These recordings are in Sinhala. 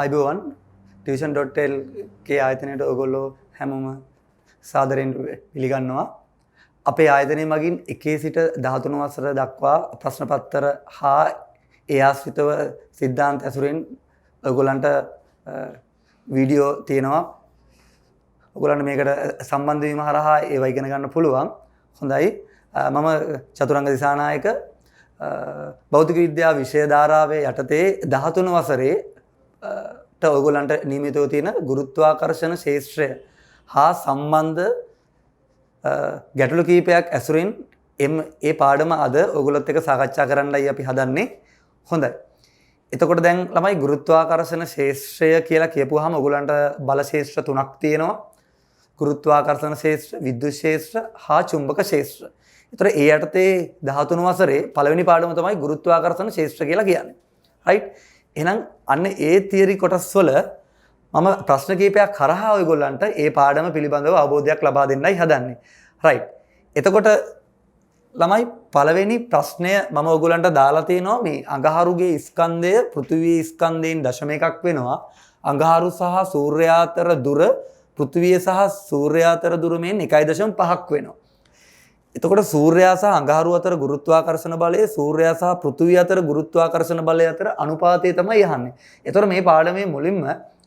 අයිබෝවන් tuition.lk ආයතනයට ඔයගොල්ලෝ හැමෝම සාදරයෙන් පිළිගන්නවා. අපේ ආයතනයේ මගින් 1 සිට 13 වසර දක්වා ප්‍රශ්න පත්‍ර හා ඒ ආශ්‍රිතව සිද්ධාන්ත ඇසුරෙන් ඔයගොල්ලන්ට වීඩියෝ තියෙනවා. ඔයගොල්ලන්ට මේකට සම්බන්ධ වීම හරහා ඒවා ඉගෙන ගන්න පුළුවන්. හොඳයි. මම චතුරංග දිසානායක භෞතික විද්‍යාව විෂය ධාරාවේ යටතේ 13 වසරේ ඔයගොල්ලන්ට නියමිතව තියෙන ගුරුත්වාකර්ෂණ ශාස්ත්‍රය හා සම්බන්ධ ගැටලු කීපයක් ඇසුරින් ඒ පාඩම අද ඔයගොල්ලොත් එක්ක සාකච්ඡා කරන්නයි අපි හදන්නේ. හොඳයි. එතකොට දැන් ළමයි ගුරුත්වාකර්ෂණ ශාස්ත්‍රය කියලා කියපුවාම ඔයගොල්ලන්ට බල ශාස්ත්‍ර තුනක් තියෙනවා. ගුරුත්වාකර්ෂණ ශාස්ත්‍ර, විද්‍යුත් ශාස්ත්‍ර හා චුම්බක ශාස්ත්‍ර. ඒතර ඒ යටතේ 13 වසරේ පළවෙනි පාඩම තමයි ගුරුත්වාකර්ෂණ ශාස්ත්‍ර කියලා කියන්නේ. රයිට්? එහෙනම් අන්න ඒ තියරි කොටස් වල මම ප්‍රශ්න කීපයක් කරහා ඔයගොල්ලන්ට ඒ පාඩම පිළිබඳව අවබෝධයක් ලබා දෙන්නයි හදන්නේ. රයිට්. එතකොට ළමයි පළවෙනි ප්‍රශ්නය මම ඔයගොල්ලන්ට දාලා තියෙනවා මේ අඟහරුගේ ස්කන්ධය පෘථිවියේ ස්කන්ධයෙන් 0.1ක් වෙනවා. අඟහරු සහ සූර්යයා අතර දුර පෘථිවිය සහ සූර්යයා අතර දුර මෙන් 1.5ක් වෙනවා. එතකොට සූර්යයා සහ අඟහරු අතර ගුරුත්වාකර්ෂණ බලය සූර්යයා සහ පෘථිවිය අතර ගුරුත්වාකර්ෂණ බලය අතර අනුපාතය තමයි යහන්නේ. එතකොට මේ පාඩමේ මුලින්ම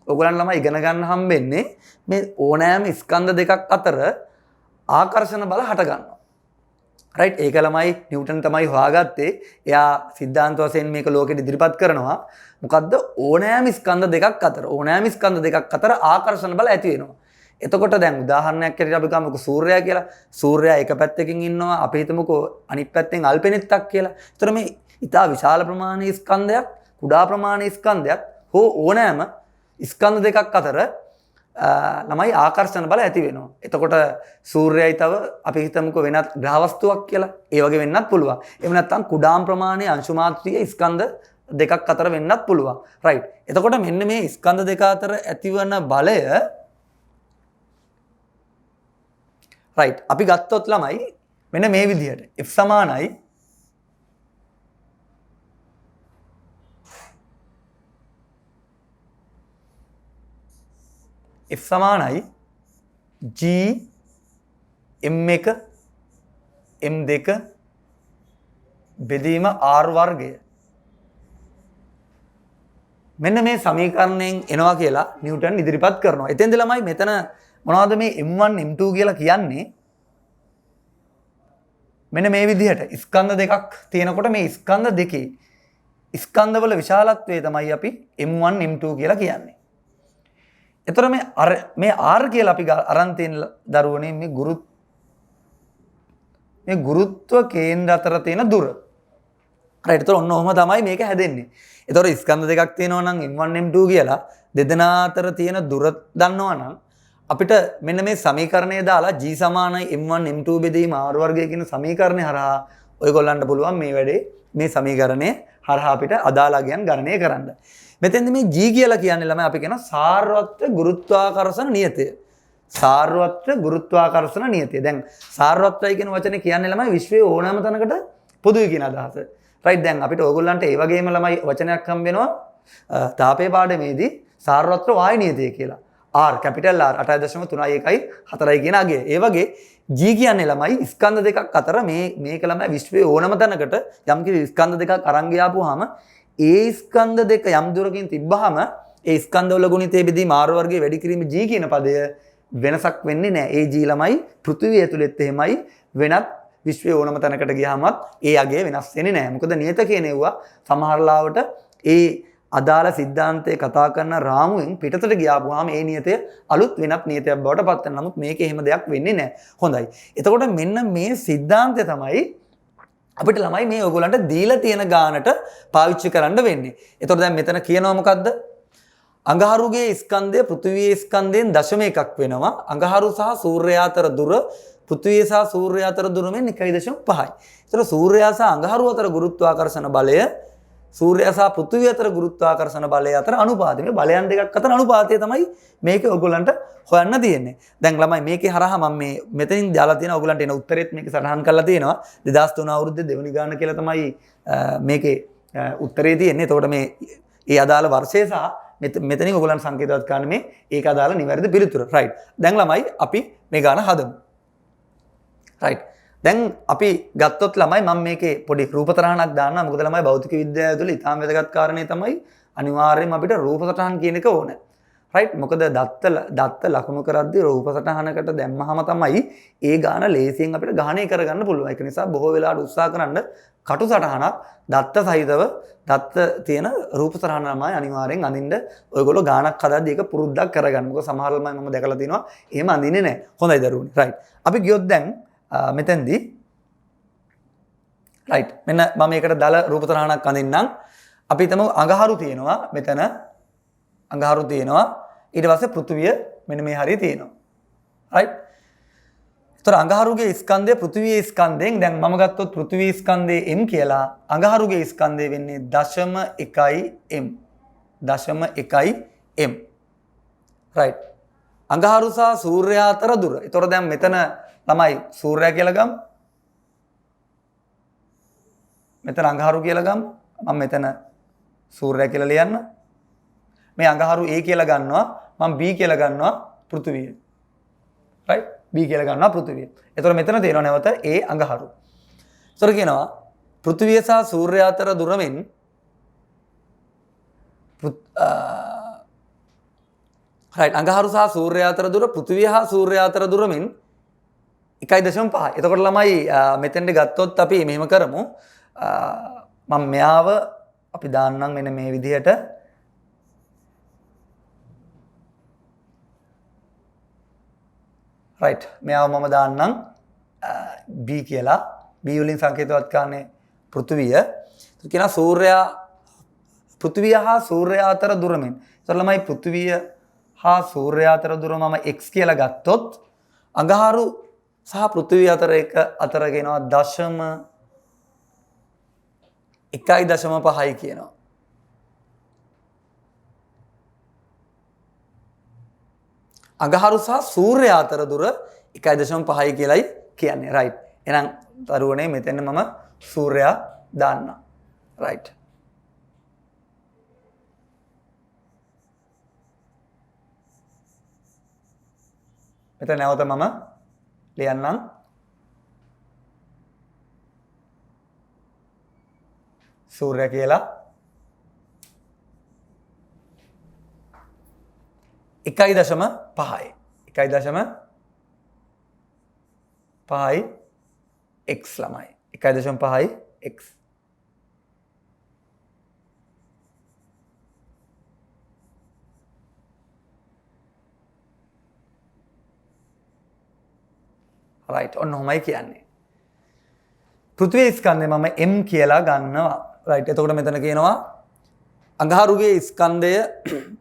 ඔයගොල්ලන් ළමයි ඉගෙන ගන්න හම්බෙන්නේ මේ ඕනෑම ස්කන්ධ දෙකක් අතර ආකර්ෂණ බල හට ගන්නවා. රයිට්? ඒක ළමයි නිව්ටන් තමයි හොයාගත්තේ. එයා සිද්ධාන්ත වශයෙන් මේක ලෝකෙට ඉදිරිපත් කරනවා. මොකද්ද? ඕනෑම ස්කන්ධ දෙකක් අතර ආකර්ෂණ බල ඇති වෙනවා. එතකොට දැන් උදාහරණයක් ඇරලා අපි ගමුකෝ සූර්යයා කියලා. සූර්යයා එක පැත්තකින් ඉන්නවා. අපි හිතමුකෝ අනිත් පැත්තෙන් අල්පෙනෙත්තක් කියලා. ඒතර මේ ඉතා විශාල ප්‍රමාණයේ ස්කන්ධයක්, කුඩා ප්‍රමාණයේ ස්කන්ධයක් හෝ ඕනෑම ස්කන්ධ දෙකක් අතර ළමයි ආකර්ෂණ බල ඇති වෙනවා. එතකොට සූර්යයයි තව අපි හිතමුකෝ වෙනත් ග්‍රහ වස්තුවක් කියලා. ඒ වගේ වෙන්නත් පුළුවන්. එහෙම නැත්නම් කුඩාම් ප්‍රමාණයේ අංශු මාත්‍රික ස්කන්ධ දෙකක් අතර වෙන්නත් පුළුවන්. රයිට්. එතකොට මෙන්න මේ ස්කන්ධ දෙක අතර ඇතිවන බලය රයිට්. අපි ගත්තොත් ළමයි මෙන්න මේ විදිහට F සමානයි F සමානයි G M1 M2 බෙදීම R වර්ගය. මෙන්න මේ සමීකරණයෙන් එනවා කියලා නිව්ටන් ඉදිරිපත් කරනවා. එතෙන්ද ළමයි මෙතන මොනවද මේ M1 M2 කියලා කියන්නේ? මෙන්න මේ විදිහට ස්කන්ධ දෙකක් තියෙනකොට මේ ස්කන්ධ දෙකේ ස්කන්ධවල විශාලත්වය තමයි අපි M1 M2 කියලා කියන්නේ. එතකොට මේ R කියලා අපි අරන් තියෙන දරුවනේ මේ ගුරුත්ව කේන්ද්‍ර අතර තියෙන දුර. රයිට්. එතකොට ඔන්න ඔහම තමයි මේක හැදෙන්නේ. එතකොට ස්කන්ධ දෙකක් තියෙනවා නම් M1 M2 කියලා දෙදෙනා අතර තියෙන දුර දන්නවා නම් අපිට මෙන්න මේ සමීකරණය දාලා G සමානයි M1 M2 බෙදීම R වර්ගය කියන සමීකරණය හරහා ඔයගොල්ලන්ට පුළුවන් මේ වැඩේ මේ සමීකරණය හරහා අපිට අදාළ අගයන් ගණනය කරන්න. මෙතෙන්ද මේ G කියලා කියන්නේ ළමයි අපි කියන සාර්වත්‍ර ගුරුත්වාකර්ෂණ නියතය. සාර්වත්‍ර ගුරුත්වාකර්ෂණ නියතය. දැන් සාර්වත්‍රයි කියන වචනේ කියන්නේ ළමයි විශ්වයේ ඕනෑම තැනකට පොදුයි කියන අදහස. රයිට්. දැන් අපිට ඕගොල්ලන්ට ඒ වගේම ළමයි වචනයක් හම්බ වෙනවා තාපේ පාඩමේදී සාර්වත්‍ර වායු නියතය කියලා. R capital R 8.314 කියන අගය. ඒ වගේ G කියන්නේ ළමයි ස්කන්ධ දෙකක් අතර මේක ළමයි විශ්වයේ ඕනම තැනකට යම් කිසි ස්කන්ධ දෙකක් අරන් ගියාපුවාම ඒ ස්කන්ධ දෙක යම් දුරකින් තිබ්බහම ඒ ස්කන්ධවල ගුණිතය බෙදීම R වර්ගයේ වැඩි කිරීම G කියන පදය වෙනසක් වෙන්නේ නැහැ. ඒ G ළමයි පෘථිවිය ඇතුළෙත් එහෙමයි වෙනත් විශ්වයේ ඕනම තැනකට ගියාමත් ඒ අගය වෙනස් වෙන්නේ නැහැ. මොකද නියත කියනෙවුවා සමහර ලාවට ඒ අදාළ සිද්ධාන්තයේ කතා කරන රාමුවෙන් පිටතට ගියාපුවාම ඒ නියතය අලුත් වෙනත් නියතයක් බවට පත් වෙනවා. නමුත් මේක එහෙම දෙයක් වෙන්නේ නැහැ. හොඳයි. එතකොට මෙන්න මේ සිද්ධාන්තය තමයි අපිට ළමයි මේ ඔයගොල්ලන්ට දීලා තියෙන ගානට පාවිච්චි කරන්න වෙන්නේ. එතකොට දැන් මෙතන කියනවා මොකද්ද? අඟහරුගේ ස්කන්ධය පෘථිවියේ ස්කන්ධයෙන් 0.1ක් වෙනවා. අඟහරු සහ සූර්යයා අතර දුර පෘථිවිය සහ සූර්යයා අතර දුර මෙන් 1.5යි. ඒතර සූර්යයා සහ අඟහරු අතර ගුරුත්වාකර්ෂණ බලය සූර්යයා සහ පෘථිවිය අතර ගුරුත්වාකර්ෂණ බලය අතර අනුපාතය. මේ බලයන් දෙකක් අතර අනුපාතය තමයි මේක ඔයගොල්ලන්ට හොයන්න තියෙන්නේ. දැන් ළමයි මේකේ හරහා මම මේ මෙතනින් දාලා තියෙන ඔයගොල්ලන්ට එන උත්තරෙත් මේක සටහන් කරලා තියෙනවා. 2003 අවුරුද්දේ දෙවෙනි ගාන කියලා තමයි මේකේ උත්තරේ තියෙන්නේ. එතකොට මේ ඒ අදාළ වර්ෂය සහ මෙතනින් ඔයගොල්ලන් සංකේතවත් කරන්න මේ ඒක අදාළ නිවැරදි පිළිතුර. රයිට්. දැන් ළමයි අපි මේ ගාන හදමු. රයිට්. දැන් අපි ගත්තොත් ළමයි මම මේකේ පොඩි රූප තරහණක් දාන්නම්. මොකද ළමයි භෞතික විද්‍යාව තුළ ඉතාම වැදගත් කාරණේ තමයි අනිවාර්යයෙන්ම අපිට රූප සටහන් කියන එක ඕනේ. රයිට්. මොකද දත්ත ලකුණු කරද්දී රූප සටහනකට දැම්මහම තමයි ඒ ගාන ලේසියෙන් අපිට ගණනය කරගන්න පුළුවන්. ඒක නිසා බොහෝ වෙලාවට උත්සාහ කරන්න කටු සටහනක් දත්ත සහිතව දත්ත තියෙන රූප සටහන ළමයි අනිවාර්යෙන් අඳින්න ඔයගොල්ලෝ ගානක් හදද්දී ඒක පුරුද්දක් කරගන්න. මොකද සමහර ළමයි මම දැකලා තියෙනවා එහෙම අඳින්නේ නැහැ. හොඳයි දරුවනේ. රයිට්. අපි ගියොත් දැන් මෙතෙන්දී රයිට්. මෙන්න මම මේකට දල රූප සටහනක් අඳින්නම්. අපි හිතමු අඟහරු තියෙනවා මෙතන. අඟහරු තියෙනවා. ඊට පස්සේ පෘථුවිය මෙන්න මේ හරිය තියෙනවා. රයිට්. ඒතර අඟහරුගේ ස්කන්ධය පෘථුවියේ ස්කන්ධයෙන් දැන් මම ගත්තොත් පෘථුවියේ ස්කන්ධයේ m කියලා අඟහරුගේ ස්කන්ධය වෙන්නේ 0.1m. 0.1m. රයිට්. අඟහරු සහ සූර්යයා අතර දුර. ඒතර දැන් මෙතන ළමයි සූර්යයා කියලා ගමු. මෙතන අඟහරු කියලා ගමු. මම මෙතන සූර්යයා කියලා ලියන්න. මේ අඟහරු A කියලා ගන්නවා. මම B කියලා ගන්නවා පෘථුවිය. රයිට්. B කියලා ගන්නවා පෘථුවිය. එතකොට මෙතන තියෙනවා නැවත A අඟහරු. ඒතර කියනවා පෘථුවිය සහ සූර්යයා අතර දුර මෙන් රයිට් අඟහරු සහ සූර්යයා අතර දුර පෘථුවිය හා සූර්යයා අතර දුර මෙන් 1.5. එතකොට ළමයි මෙතෙන්ට ගත්තොත් අපි මෙහෙම කරමු. මම මෙයාව අපි දාන්නම් මෙන්න මේ විදිහට. රයිට්. මෙයාව මම දාන්නම් B කියලා. B වලින් සංකේතවත් කරන්නේ පෘථුවිය. ඒක කියනවා සූර්යයා පෘථුවිය හා සූර්යයා අතර දුර මෙන්. ඒතර ළමයි පෘථුවිය හා සූර්යයා අතර දුර මම x කියලා ගත්තොත් අඟහරු සහ පෘථිවිය අතර කියනවා 1.5යි කියනවා. අඟහරු සහ සූර්යයා අතර දුර 1.5යි කියලායි කියන්නේ. රයිට්. එහෙනම් දරුවනේ මෙතන මම සූර්යයා දාන්නම්. රයිට්. මෙතන නැවත මම ලියන්නම්. සූර්ය කියලා 1.5යි. 1.5යි x ළමයි. 1.5යි x. රයිට්. ඔන්න ඔහොමයි කියන්නේ. පෘථිවි ස්කන්ධය මම m කියලා ගන්නවා. රයිට්. එතකොට මෙතන කියනවා අඟහරුගේ ස්කන්ධය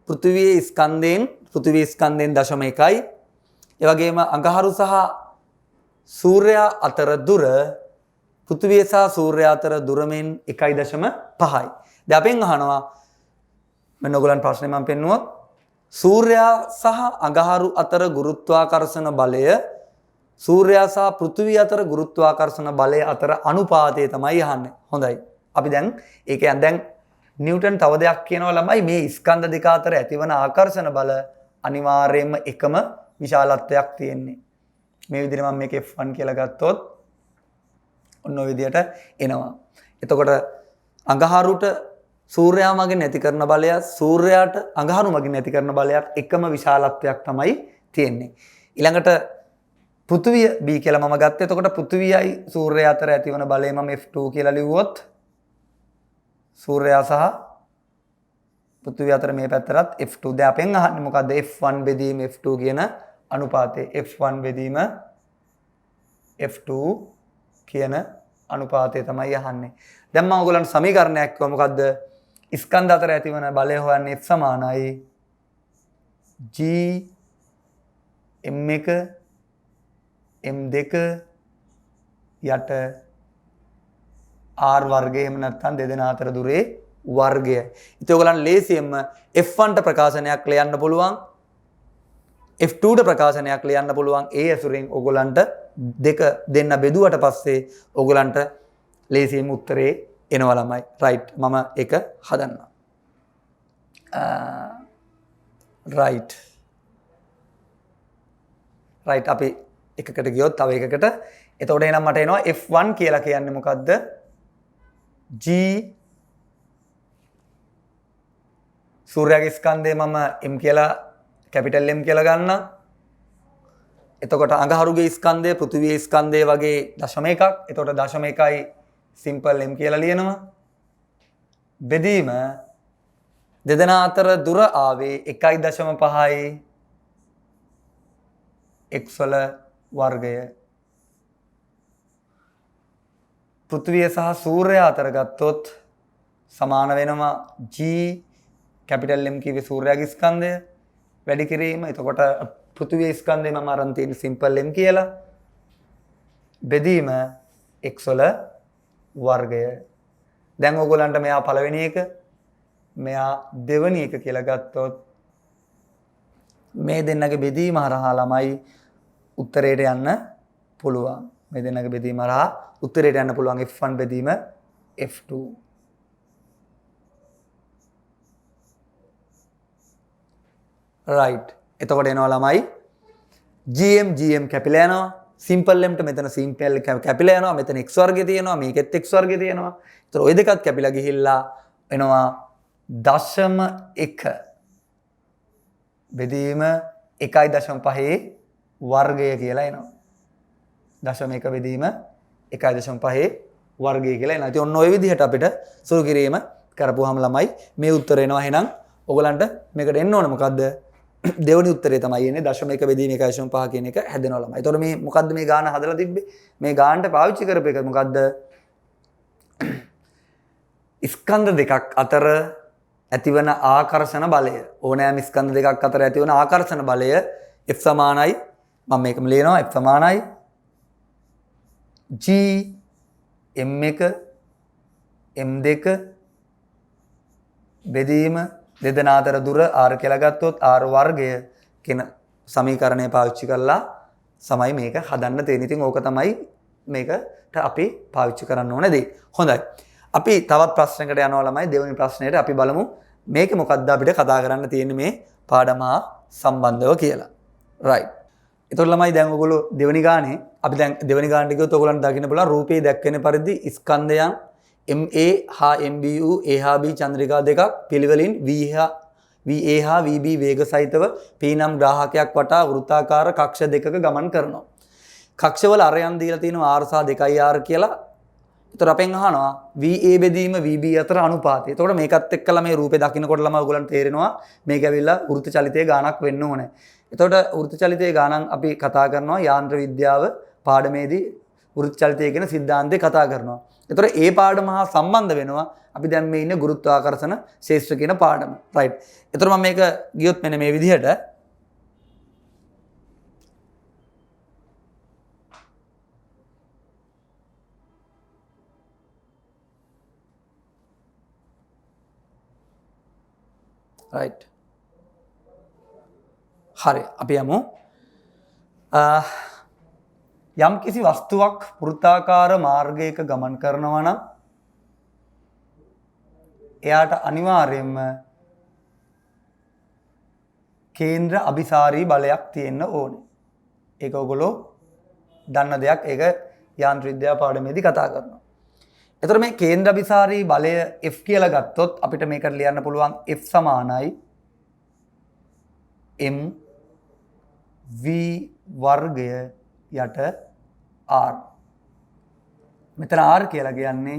පෘථිවියේ ස්කන්ධයෙන් 0.1යි. ඒ වගේම අඟහරු සහ සූර්යයා අතර දුර පෘථිවිය සහ සූර්යයා අතර දුර මෙන් 1.5යි. දැන් අපෙන් අහනවා මම ඔයගලන් ප්‍රශ්නේ මම පෙන්නුවා සූර්යයා සහ අඟහරු අතර ගුරුත්වාකර්ෂණ බලය සූර්යයා සහ පෘථිවිය අතර ගුරුත්වාකර්ෂණ බලය අතර අනුපාතය තමයි අහන්නේ. හොඳයි. අපි දැන් ඒ කියන්නේ දැන් නිව්ටන් තව දෙයක් කියනවා ළමයි මේ ස්කන්ධ දෙක අතර ඇතිවන ආකර්ෂණ බල අනිවාර්යයෙන්ම එකම විශාලත්වයක් තියෙන්නේ. මේ විදිහට මම මේක F1 කියලා ගත්තොත් ඔන්න ඔය විදිහට එනවා. එතකොට අඟහරුට සූර්යයා මගින් නැති කරන බලය සූර්යයාට අඟහරු මගින් නැති කරන බලයක් එකම විශාලත්වයක් තමයි තියෙන්නේ. ඊළඟට පෘථිවිය B කියලා මම ගත්තා. එතකොට පෘථිවියයි සූර්යයා අතර ඇතිවන බලය මම F2 කියලා ලිව්වොත් සූර්යයා සහ පෘථිවිය අතර මේ පැත්තටත් F2. දැන් අපෙන් අහන්නේ මොකද්ද? F1 බෙදීම F2 කියන අනුපාතය. F1 බෙදීම F2 කියන අනුපාතය තමයි අහන්නේ. දැන් මම ඔයගොල්ලන්ට සමීකරණයක් කිව්වා මොකද්ද? ස්කන්ධ අතර ඇතිවන බලය හොයන්නේ F සමානයි G M1 M2 යට R වර්ගය එහෙම නැත්නම් දෙදෙනා අතර දුරේ වර්ගය. ඉතින් ඔයගලන් ලේසියෙන්ම F1ට ප්‍රකාශනයක් ලියන්න පුළුවන්. F2ට ප්‍රකාශනයක් ලියන්න පුළුවන්. ඒ ඇසුරෙන් ඔයගලන්ට දෙක දෙන්න බෙදුවට පස්සේ ඔයගලන්ට ලේසියෙන්ම උත්තරේ එනවා ළමයි. රයිට්. මම ඒක හදන්නම්. right right අපි එකකට ගියොත් තව එකකට එතකොට එහෙනම් මට එනවා F1 කියලා කියන්නේ මොකද්ද G සූර්යාගේ ස්කන්ධය මම M කියලා කැපිටල් M කියලා ගන්නම් එතකොට අඟහරුගේ ස්කන්ධය පෘථිවියේ ස්කන්ධය වගේ දශම එකක් එතකොට දශම එකයි සිම්පල් M කියලා ලියනවා බෙදීම දෙදෙනා අතර දුර ආවේ 1.5යි x වල වර්ගය පෘථිවිය සහ සූර්යයා අතර ගත්තොත් සමාන වෙනවා G කැපිටල් M කිව්වේ සූර්යාගේ ස්කන්ධය වැඩි කිරීම එතකොට පෘථිවියේ ස්කන්ධය මම අරන් තියෙන සිම්පල් M කියලා බෙදීම x වල වර්ගය දැන් ඕගොල්ලන්ට මෙයා පළවෙනි එක මෙයා දෙවෙනි එක කියලා ගත්තොත් මේ දෙන්නගේ බෙදීම හරහා ළමයි උත්තරයට යන්න පුළුවන් මේ දෙන්නගේ බෙදීම හරහා උත්තරයට යන්න පුළුවන් F1 බෙදීම F2 right එතකොට එනවා ළමයි GM කැපිලා යනවා සිම්පල් M ට මෙතන සිම්පල් කැපිලා යනවා මෙතන x වර්ගය තියෙනවා මේකෙත් x වර්ගය තියෙනවා ඒතර ওই දෙකත් කැපිලා ගිහිල්ලා එනවා 0.1 බෙදීම 1.5 වර්ගය කියලා එනවා 0.1 බෙදීම 1.5 වර්ගය කියලා එනවා ඉතින් ඔන්න ඔය විදිහට අපිට සුළු කිරීම කරපුවාම ළමයි මේ උත්තරය එනවා එහෙනම් ඔයගලන්ට මේකට එන්න ඕන මොකද්ද දෙවෙනි උත්තරේ තමයි එන්නේ 0.1 බෙදීම 1.5 කියන එක හැදෙනවා ළමයි. ඒතකොට මේ මොකද්ද මේ ගාන හදලා තිබ්බේ? මේ ගානට පාවිච්චි කරපු එක මොකද්ද? ස්කන්ධ දෙකක් අතර ඇතිවන ආකර්ෂණ බලය. ඕනෑම ස්කන්ධ දෙකක් අතර ඇතිවන ආකර්ෂණ බලය F සමානයි මම මේකම ලියනවා F සමානයි G M1 M2 බෙදීම දෙදෙනා අතර දුර r කියලා ගත්තොත් r වර්ගය කියන සමීකරණය පාවිච්චි කරලා සමයි මේක හදන්න තියෙන. ඉතින් ඕක තමයි මේකට අපි පාවිච්චි කරන්න ඕන දේ. හොඳයි. අපි තවත් ප්‍රශ්නයකට යනවා ළමයි. දෙවෙනි ප්‍රශ්නයට අපි බලමු මේක මොකක්ද අපිට කතා කරන්න තියෙන්නේ මේ පාඩම හා සම්බන්ධව කියලා. right. ඒතකොට ළමයි දැන් ඔයගොල්ලෝ දෙවෙනි ගානේ අපි දැන් දෙවෙනි ගානට ගියොත් ඔයගොල්ලන්ට දකින්න පුළුවන් රූපේ දැක්වෙන පරිදි ස්කන්ධයන් MA හා MBU A හා B චන්ද්‍රිකා දෙකක් පිළිවෙලින් VA හා VB වේග සහිතව P නම් ග්‍රාහකයක් වටා වෘත්තාකාර කක්ෂ දෙකක ගමන් කරනවා. කක්ෂවල අරයන් දීලා තියෙනවා R සහ 2R කියලා. ඒතර අපෙන් අහනවා VA බෙදීම VB අතර අනුපාතය. එතකොට මේකත් එක්කලා මේ රූපේ දකින්නකොට ළමයි ඔයගලන්ට තේරෙනවා මේක ඇවිල්ලා වෘත්ත චලිතයේ ගානක් වෙන්න ඕනේ. එතකොට වෘත්ත චලිතයේ ගානන් අපි කතා කරනවා යාන්ත්‍ර විද්‍යාව පාඩමේදී වෘත්ත චලිතය කියන સિદ્ધාන්තය කතා කරනවා. එතකොට ඒ පාඩම හා සම්බන්ධ වෙනවා අපි දැන් මේ ඉන්නේ ගුරුත්වාකර්ෂණ ශේෂ්ත්‍ර කියන පාඩම. right. එතකොට මම මේක ගියොත් මෙන්න මේ විදිහට right. හරි අපි යමු යම් කිසි වස්තුවක් වෘත්තාකාර මාර්ගයක ගමන් කරනවා නම් එයාට අනිවාර්යයෙන්ම කේන්ද්‍ර අභිසාරී බලයක් තියෙන්න ඕනේ. ඒක ඔයගොල්ලෝ දන්න දෙයක්. ඒක යාන්ත්‍ර විද්‍යාව පාඩමේදී කතා කරනවා. එතකොට මේ කේන්ද්‍ර අභිසාරී බලය F කියලා ගත්තොත් අපිට මේකට ලියන්න පුළුවන් F සමානයි M V වර්ගය යට R. මෙතන R කියලා කියන්නේ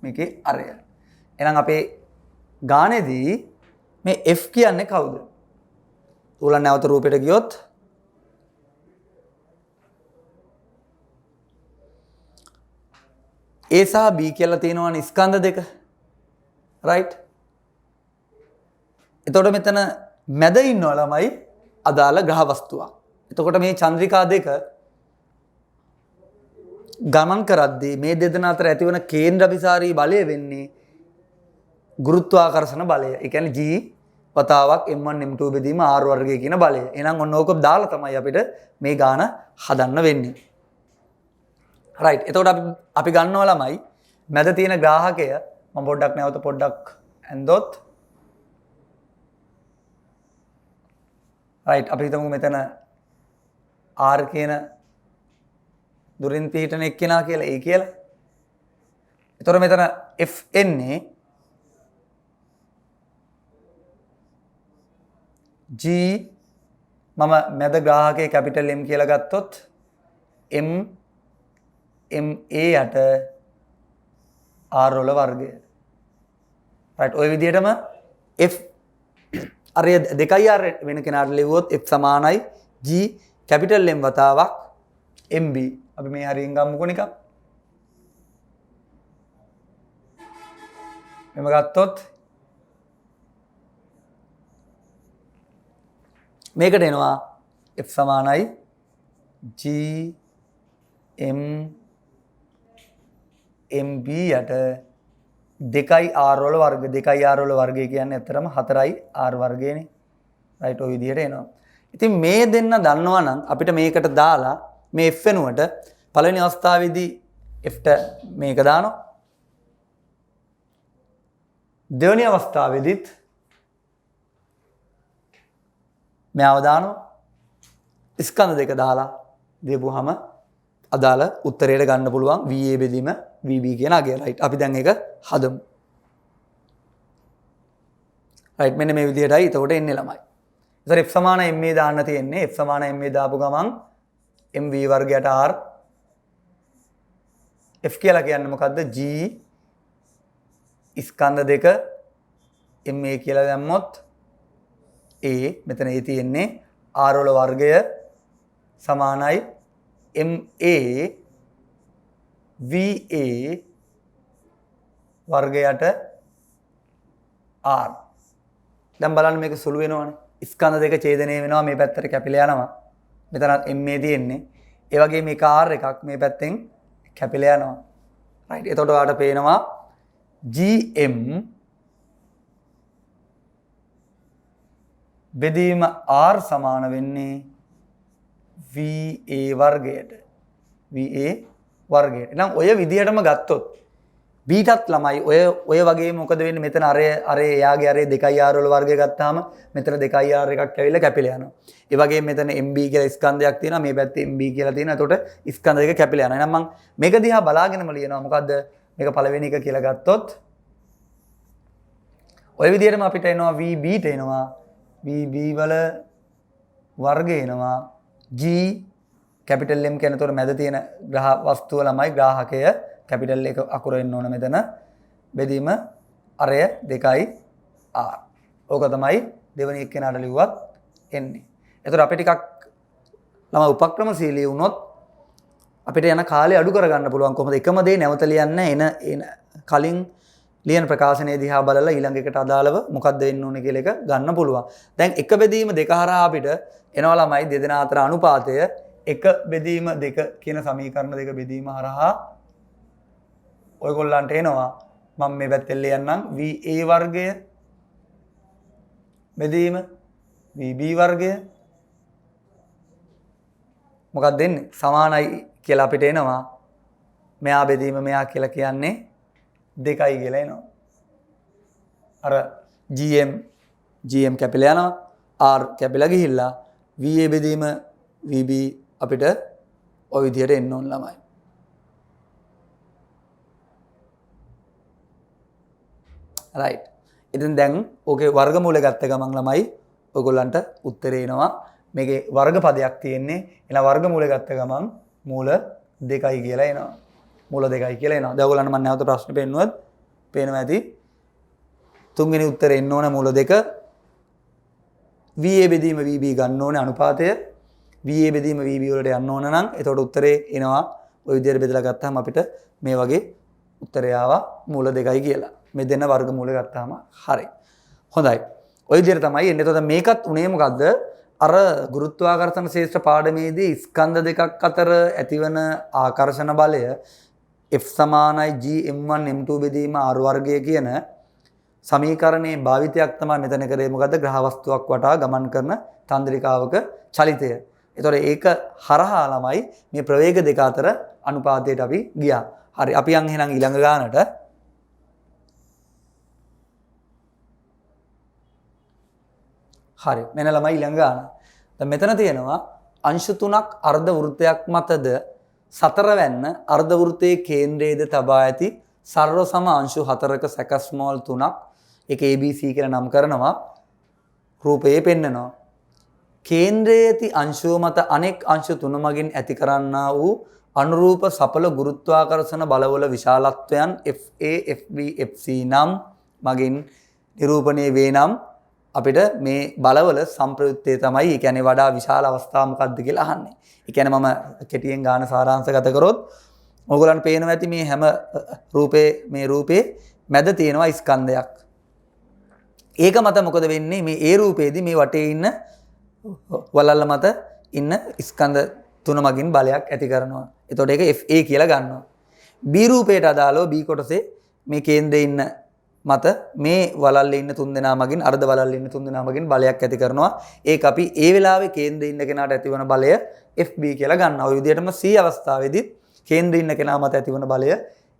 මේකේ අරය. එහෙනම් අපේ ගානේදී මේ F කියන්නේ කවුද? උලන් නැවත රූපෙට ගියොත් A සහ B කියලා තියෙනවනේ ස්කන්ධ දෙක. right? එතකොට මෙතන මැද ඉන්නවා ළමයි අදාළ ග්‍රහ වස්තුවක්. එතකොට මේ චන්ද්‍රිකා දෙක ගමන් කරද්දී මේ දෙදෙනා අතර ඇතිවන කේන්ද්‍ර අභිසාරී බලය වෙන්නේ ගුරුත්වාකර්ෂණ බලය. ඒ කියන්නේ G වතාවක් M1 M2 බෙදීම R වර්ගය කියන බලය. එහෙනම් ඔන්න ඕක දාලා තමයි අපිට මේ ගාන හදන්න වෙන්නේ. right. එතකොට අපි ගන්නවා ළමයි මැද තියෙන ග්‍රාහකය මම පොඩ්ඩක් නැවත පොඩ්ඩක් ඇන්දොත් right අපි හිතමු මෙතන r කියන දුරින් පිහිටන එක්කෙනා කියලා a කියලා. එතකොට මෙතන f එන්නේ g මම මැද ග්‍රාහකයේ කැපිටල් M කියලා ගත්තොත් m a යට r වල වර්ගය. right ඔය විදිහටම f අර 2r වෙන කෙනාට ලිව්වොත් f සමානයි g කැපිටල් M වතාවක් mb. අපි මේ හරියෙන් ගමුකෝ නිකන්. මෙම ගත්තොත් මේකට එනවා f සමානයි g m mb යට 2r වල වර්ග 2r වල වර්ගය කියන්නේ ඇත්තටම 4r වර්ගයනේ. රයිට් ඔය විදිහට එනවා. ඉතින් මේ දෙන්න දන්නවා නම් අපිට මේකට දාලා මේ f වෙනුවට පළවෙනි අවස්ථාවේදී f ට මේක දානවා. දෙවෙනි අවස්ථාවේදීත් මෙයාව දානවා. ස්කන්ධ දෙක දාලා දීපුවාම අදාළ උත්තරයට ගන්න පුළුවන් VA බෙදීම VB කියන අගය. රයිට් අපි දැන් ඒක හදමු. රයිට් මෙන්න මේ විදිහටයි එතකොට එන්නේ ළමයි. ඒතර f සමාන ma දාන්න තියෙන්නේ. f සමාන ma දාපු ගමන් mv වර්ගයට r f කියලා කියන්නේ මොකද්ද? g ස්කන්ධ දෙක ma කියලා දැම්මොත් a මෙතන a තියෙන්නේ r වල වර්ගය සමානයි ma va වර්ගයට r. දැන් බලන්න මේක සුළු වෙනවනේ. ස්කන්ධ දෙක ඡේදනය වෙනවා මේ පැත්තට කැපිලා යනවා. මෙතනත් ma තියෙන්නේ. ඒ වගේ මේක r එකක් මේ පැත්තෙන් කැපිලා යනවා. රයිට්. එතකොට ඔයාලට පේනවා gm බෙදීම r සමාන වෙන්නේ va වර්ගයට. va වර්ගයට. එහෙනම් ඔය විදිහටම ගත්තොත් බීටත් ළමයි ඔය වගේ මොකද වෙන්නේ මෙතන අර එයාගේ අර 2r වල වර්ගය ගත්තාම මෙතන 2r එකක් ඇවිල්ලා කැපිලා යනවා. ඒ වගේම මෙතන mb කියලා ස්කන්ධයක් තියෙනවා මේ පැත්තේ mb කියලා තියෙනවා. එතකොට ස්කන්ධ දෙක කැපිලා යනවා. එහෙනම් මම මේක දිහා බලාගෙනම ලියනවා. මොකද්ද මේක පළවෙනි එක කියලා ගත්තොත් ඔය විදිහටම අපිට එනවා vb ට එනවා vb වල වර්ගය එනවා g කැපිටල් M කියන තොර මැද තියෙන වස්තුව ළමයි ග්‍රාහකය කැපිටල් එක අකුර එන්න ඕන මෙතන බෙදීම අරය 2r. ඕක තමයි දෙවෙනි එක්කෙනාට ලිව්වත් එන්නේ. ඒතර අපි ටිකක් ළමයි උපක්‍රමශීලී වුණොත් අපිට යන කාලය අඩු කරගන්න පුළුවන්. කොහොමද එකම දේ නැවත ලියන්න එන කලින් ලියන ප්‍රකාශනයේ දිහා බලලා ඊළඟ එකට අදාළව මොකක්ද වෙන්න ඕනේ කියලා එක ගන්න පුළුවන්. දැන් එක බෙදීම දෙක හරහා අපිට එනවා ළමයි දෙදෙනා අතර අනුපාතය එක බෙදීම දෙක කියන සමීකරණ දෙක බෙදීම හරහා ඔයගොල්ලන්ට එනවා මම මේ පැත්තෙන් ලියන්නම් VA වර්ගය බෙදීම VB වර්ගය මොකක්ද දෙන්නේ සමානයි කියලා අපිට එනවා මෙයා බෙදීම මෙයා කියලා කියන්නේ 2යි කියලා එනවා. අර GM කැපිලා යනවා R කැපිලා ගිහිල්ලා VA බෙදීම VB අපිට ওই විදිහට එන්න ඕන ළමයි. right. ඉතින් දැන් ඕකේ වර්ගමූල ගත්ත ගමන් ළමයි ඔයගොල්ලන්ට උත්තරේ එනවා. මේකේ වර්ග පදයක් තියෙන්නේ. එන වර්ගමූල ගත්ත ගමන් මූල 2යි කියලා එනවා. මූල 2යි කියලා එනවා. දැන් ඔයගොල්ලන්ට මම නැවත ප්‍රශ්න පෙන්නුවත් පේනවා ඇති. තුන්වෙනි උත්තරේ එන්න ඕන මූල 2. VA බෙදීම VB ගන්න ඕනේ අනුපාතය. VA බෙදීම VB වලට යන්න ඕන නම් එතකොට උත්තරේ එනවා. ওই විදිහට බෙදලා ගත්තාම අපිට මේ වගේ උත්තරය ආවා මූල 2යි කියලා. මේ දෙන්න වර්ගමූල ගත්තාම හරි. හොඳයි. ওই විදිහට තමයි එන්නේ. එතකොට මේකත් උනේ මොකද්ද? අර ගුරුත්වාකර්ෂණ ශේෂ්ත්‍ර පාඩමේදී ස්කන්ධ දෙකක් අතර ඇතිවන ආකර්ෂණ බලය F සමානයි G m1 m2 බෙදීම r වර්ගය කියන සමීකරණයේ භාවිතයක් තමයි මෙතන කරේ. මොකද්ද? ග්‍රහ වස්තුවක් වටා ගමන් කරන තන්ත්‍රිකාවක චලිතය. ඒතොර ඒක හරහා ළමයි මේ ප්‍රවේග දෙක අතර අනුපාතයට අපි ගියා. හරි. අපි යන් එහෙනම් ඊළඟ ගානට. හරි. මෙන්න ළමයි ඊළඟ ගාන. දැන් මෙතන තියෙනවා අංශු 3ක් අර්ධ වෘත්තයක් මතද සතරවැන්න අර්ධ වෘත්තයේ කේන්ද්‍රයේද තබා ඇති සර්ව සම අංශු 4ක සැකස් මෝල් 3ක් ඒක ABC කියලා නම් කරනවා රූපයේ පෙන්නනවා. කේන්ද්‍රයේ ඇති අංශුව මත අනෙක් අංශු 3 මගින් ඇති කරන්නා වූ අනුරූප සඵල ගුරුත්වාකර්ෂණ බලවල විශාලත්වයන් FA FB FC නම් මගින් නිරූපණය වේ නම් අපිට මේ බලවල සම්ප්‍රයුක්තය තමයි ඒ කියන්නේ වඩා විශාල අවස්ථාව මොකක්ද කියලා අහන්නේ. ඒ කියන්නේ මම කෙටියෙන් ගාන සාරාංශගත කරොත් ඕගොල්ලන්ට පේනවා ඇති මේ හැම රූපේ මැද තියෙනවා ස්කන්ධයක්. ඒක මත මොකද වෙන්නේ මේ ඒ රූපේදී මේ වටේ ඉන්න වලල්ල මත ඉන්න ස්කන්ධ තුන මගින් බලයක් ඇති කරනවා. එතකොට ඒක FA කියලා ගන්නවා. B රූපයට අදාළව B කොටසේ මේ කේන්ද්‍රයේ ඉන්න මත මේ වලල්ලේ ඉන්න තුන් දෙනා මගින් අර්ධ වලල්ලේ ඉන්න තුන් දෙනා මගින් බලයක් ඇති කරනවා. ඒක අපි ඒ වෙලාවේ කේන්ද්‍රයේ ඉන්න කෙනාට ඇතිවන බලය FB කියලා ගන්නවා. ඔය විදිහටම C අවස්ථාවේදී කේන්ද්‍රයේ ඉන්න කෙනා මත ඇතිවන බලය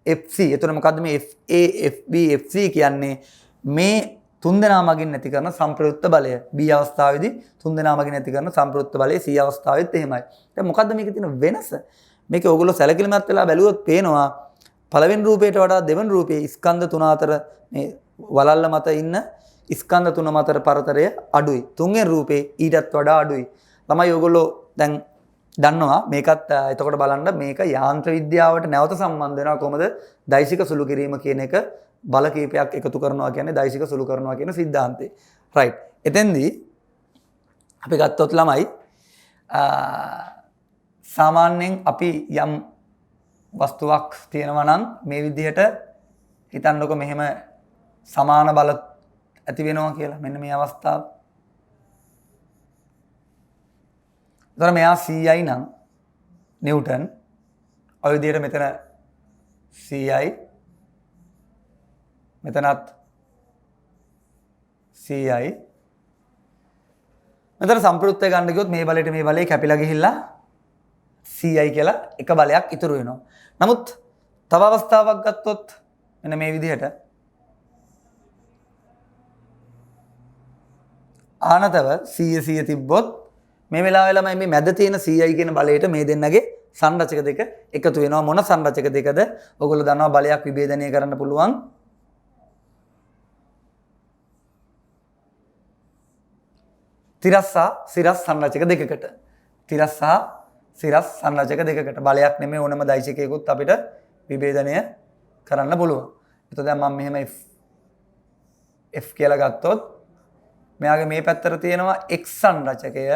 FC. එතකොට මොකද්ද මේ FA FB FC කියන්නේ මේ තුන් දෙනා මගින් නැති කරන සම්ප්‍රයුක්ත බලය. B අවස්ථාවේදී තුන් දෙනා මගින් නැති කරන සම්ප්‍රයුක්ත බලය C අවස්ථාවෙත් එහෙමයි. දැන් මොකද්ද මේකේ තියෙන වෙනස? මේකේ ඕගොල්ලෝ සැලකිලිමත් වෙලා බැලුවොත් පේනවා පළවෙනි රූපයට වඩා දෙවෙනි රූපයේ ස්කන්ධ තුන අතර මේ වලල්ල මත ඉන්න ස්කන්ධ තුන අතර පරතරය අඩුයි. තුන්වෙනි රූපේ ඊටත් වඩා අඩුයි. ළමයි ඕගොල්ලෝ දැන් දන්නවා මේකත් එතකොට බලන්න මේක යාන්ත්‍ර විද්‍යාවට නැවත සම්බන්ධ වෙනවා කොහොමද දෛශික සුළු කිරීම කියන එක බල කීපයක් එකතු කරනවා කියන්නේ දෛශික සුළු කරනවා කියන સિદ્ધාන්තේ. රයිට්. එතෙන්දී අපි ගත්තොත් ළමයි සාමාන්‍යයෙන් අපි යම් වස්තුවක් තියෙනවා නම් මේ විදිහට හිතන්නකො මෙහෙම සමාන බල ඇති වෙනවා කියලා. මෙන්න මේ අවස්ථාව. එතන මෙයා CI නම් නිව්ටන් ඔය විදිහට මෙතන CI මෙතනත් CI මෙතන සම්ප්‍රයුක්තය ගන්න ගියොත් මේ බලයට මේ බලය කැපිලා ගිහිල්ලා CI කියලා එක බලයක් ඉතුරු වෙනවා. නමුත් තව අවස්ථාවක් ගත්තොත් මෙන්න මේ විදිහට ආනතව 100 තිබ්බොත් මේ වෙලාවේ ළමයි මේ මැද තියෙන CI කියන බලයට මේ දෙන්නගේ සංරචක දෙක එකතු වෙනවා. මොන සංරචක දෙකද? ඔයගොල්ලෝ දන්නවා බලයක් විභේදනය කරන්න පුළුවන් තිරස් සහ සිරස් සංරචක දෙකකට. තිරස් සහ සිරස් සංරචක දෙකකට බලයක් නෙමෙයි ඕනම දෛශිකයකුත් අපිට විභේදනය කරන්න පුළුවන්. එතකොට දැන් මම මෙහෙම F කියලා ගත්තොත් මෙයාගේ මේ පැත්තට තියෙනවා X සංරචකය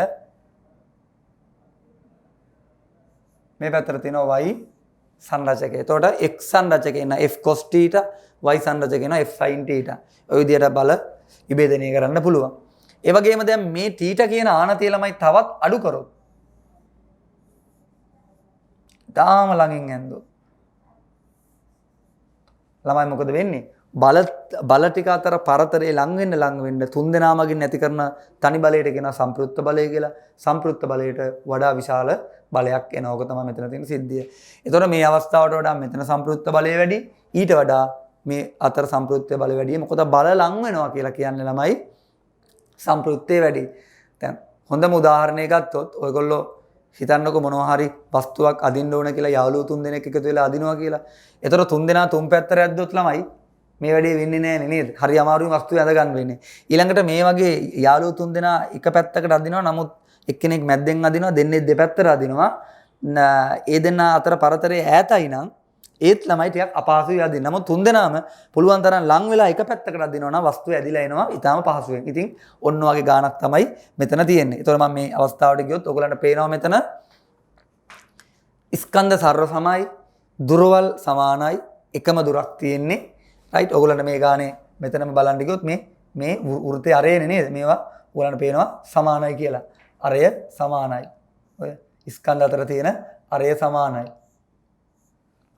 මේ පැත්තට තියෙනවා Y සංරචකය. එතකොට X සංරචකය න F cos θ Y සංරචකය න F sin θ. ඔය විදිහට බල විභේදනය කරන්න පුළුවන්. ඒ වගේම දැන් මේ θ කියන ආනතිය ළමයි තවත් අඩු කරොත් තාම ළඟින් ඇන්දොත් ළමයි මොකද වෙන්නේ? බල ටික අතර පරතරේ ලඟ වෙන්න තුන් දෙනා මගින් නැති කරන තනි බලයට කියන සම්ප්‍රයුක්ත බලය කියලා. සම්ප්‍රයුක්ත බලයට වඩා විශාල බලයක් එනවා. ඕක තමයි මෙතන තියෙන සිද්ධිය. ඒතකොට මේ අවස්ථාවට වඩා මෙතන සම්ප්‍රයුක්ත බලය වැඩි. ඊට වඩා මේ අතර සම්ප්‍රයුක්ත බලය වැඩි. මොකද බල ලඟ වෙනවා කියලා කියන්නේ ළමයි සම්ප්‍රයුක්තේ වැඩි. දැන් හොඳම උදාහරණයක් ගත්තොත් ඔයගොල්ලෝ හිතන්නකො මොනවා හරි වස්තුවක් අදින්න ඕන කියලා යාළුවෝ තුන් දෙනෙක් එකතු වෙලා අදිනවා කියලා. ඒතර තුන් දෙනා තුන් පැත්තට ඇද්දොත් ළමයි මේ වැඩේ වෙන්නේ නැහැ නේද? හරි අමාරුයි වස්තුව ඇඳ ගන්න වෙන්නේ. ඊළඟට මේ වගේ යාළුවෝ තුන් දෙනා එක පැත්තකට අදිනවා. නමුත් එක්කෙනෙක් මැද්දෙන් අදිනවා, දෙන්නේ දෙපැත්තට අදිනවා. ඒ දෙන්න අතර පරතරය ඈතයි නම් ඒත් ළමයි ටිකක් අපහසුයි අදින්න. නමුත් තුන් දෙනාම පුළුවන් තරම් ලං වෙලා එක පැත්තකට අදිනවා නම් වස්තුව ඇදිලා එනවා ඊටාම පහසුවෙන්. ඉතින් ඔන්න ඔයගේ ගානක් තමයි මෙතන තියෙන්නේ. ඒතකොට මම මේ අවස්ථාවට ගියොත් ඔයගලන්ට පේනවා මෙතන ස්කන්ධ සර්ව සමයි, දුරවල් සමානයි, එකම දුරක් තියෙන්නේ. රයිට්. ඔයගලන්ට මේ ගානේ මෙතනම බලන්න ගියොත් මේ වෘත්තයේ අරයනේ නේද? මේවා ඔයගලන්ට පේනවා සමානයි කියලා. අරය සමානයි. ඔය ස්කන්ධ අතර තියෙන අරය සමානයි.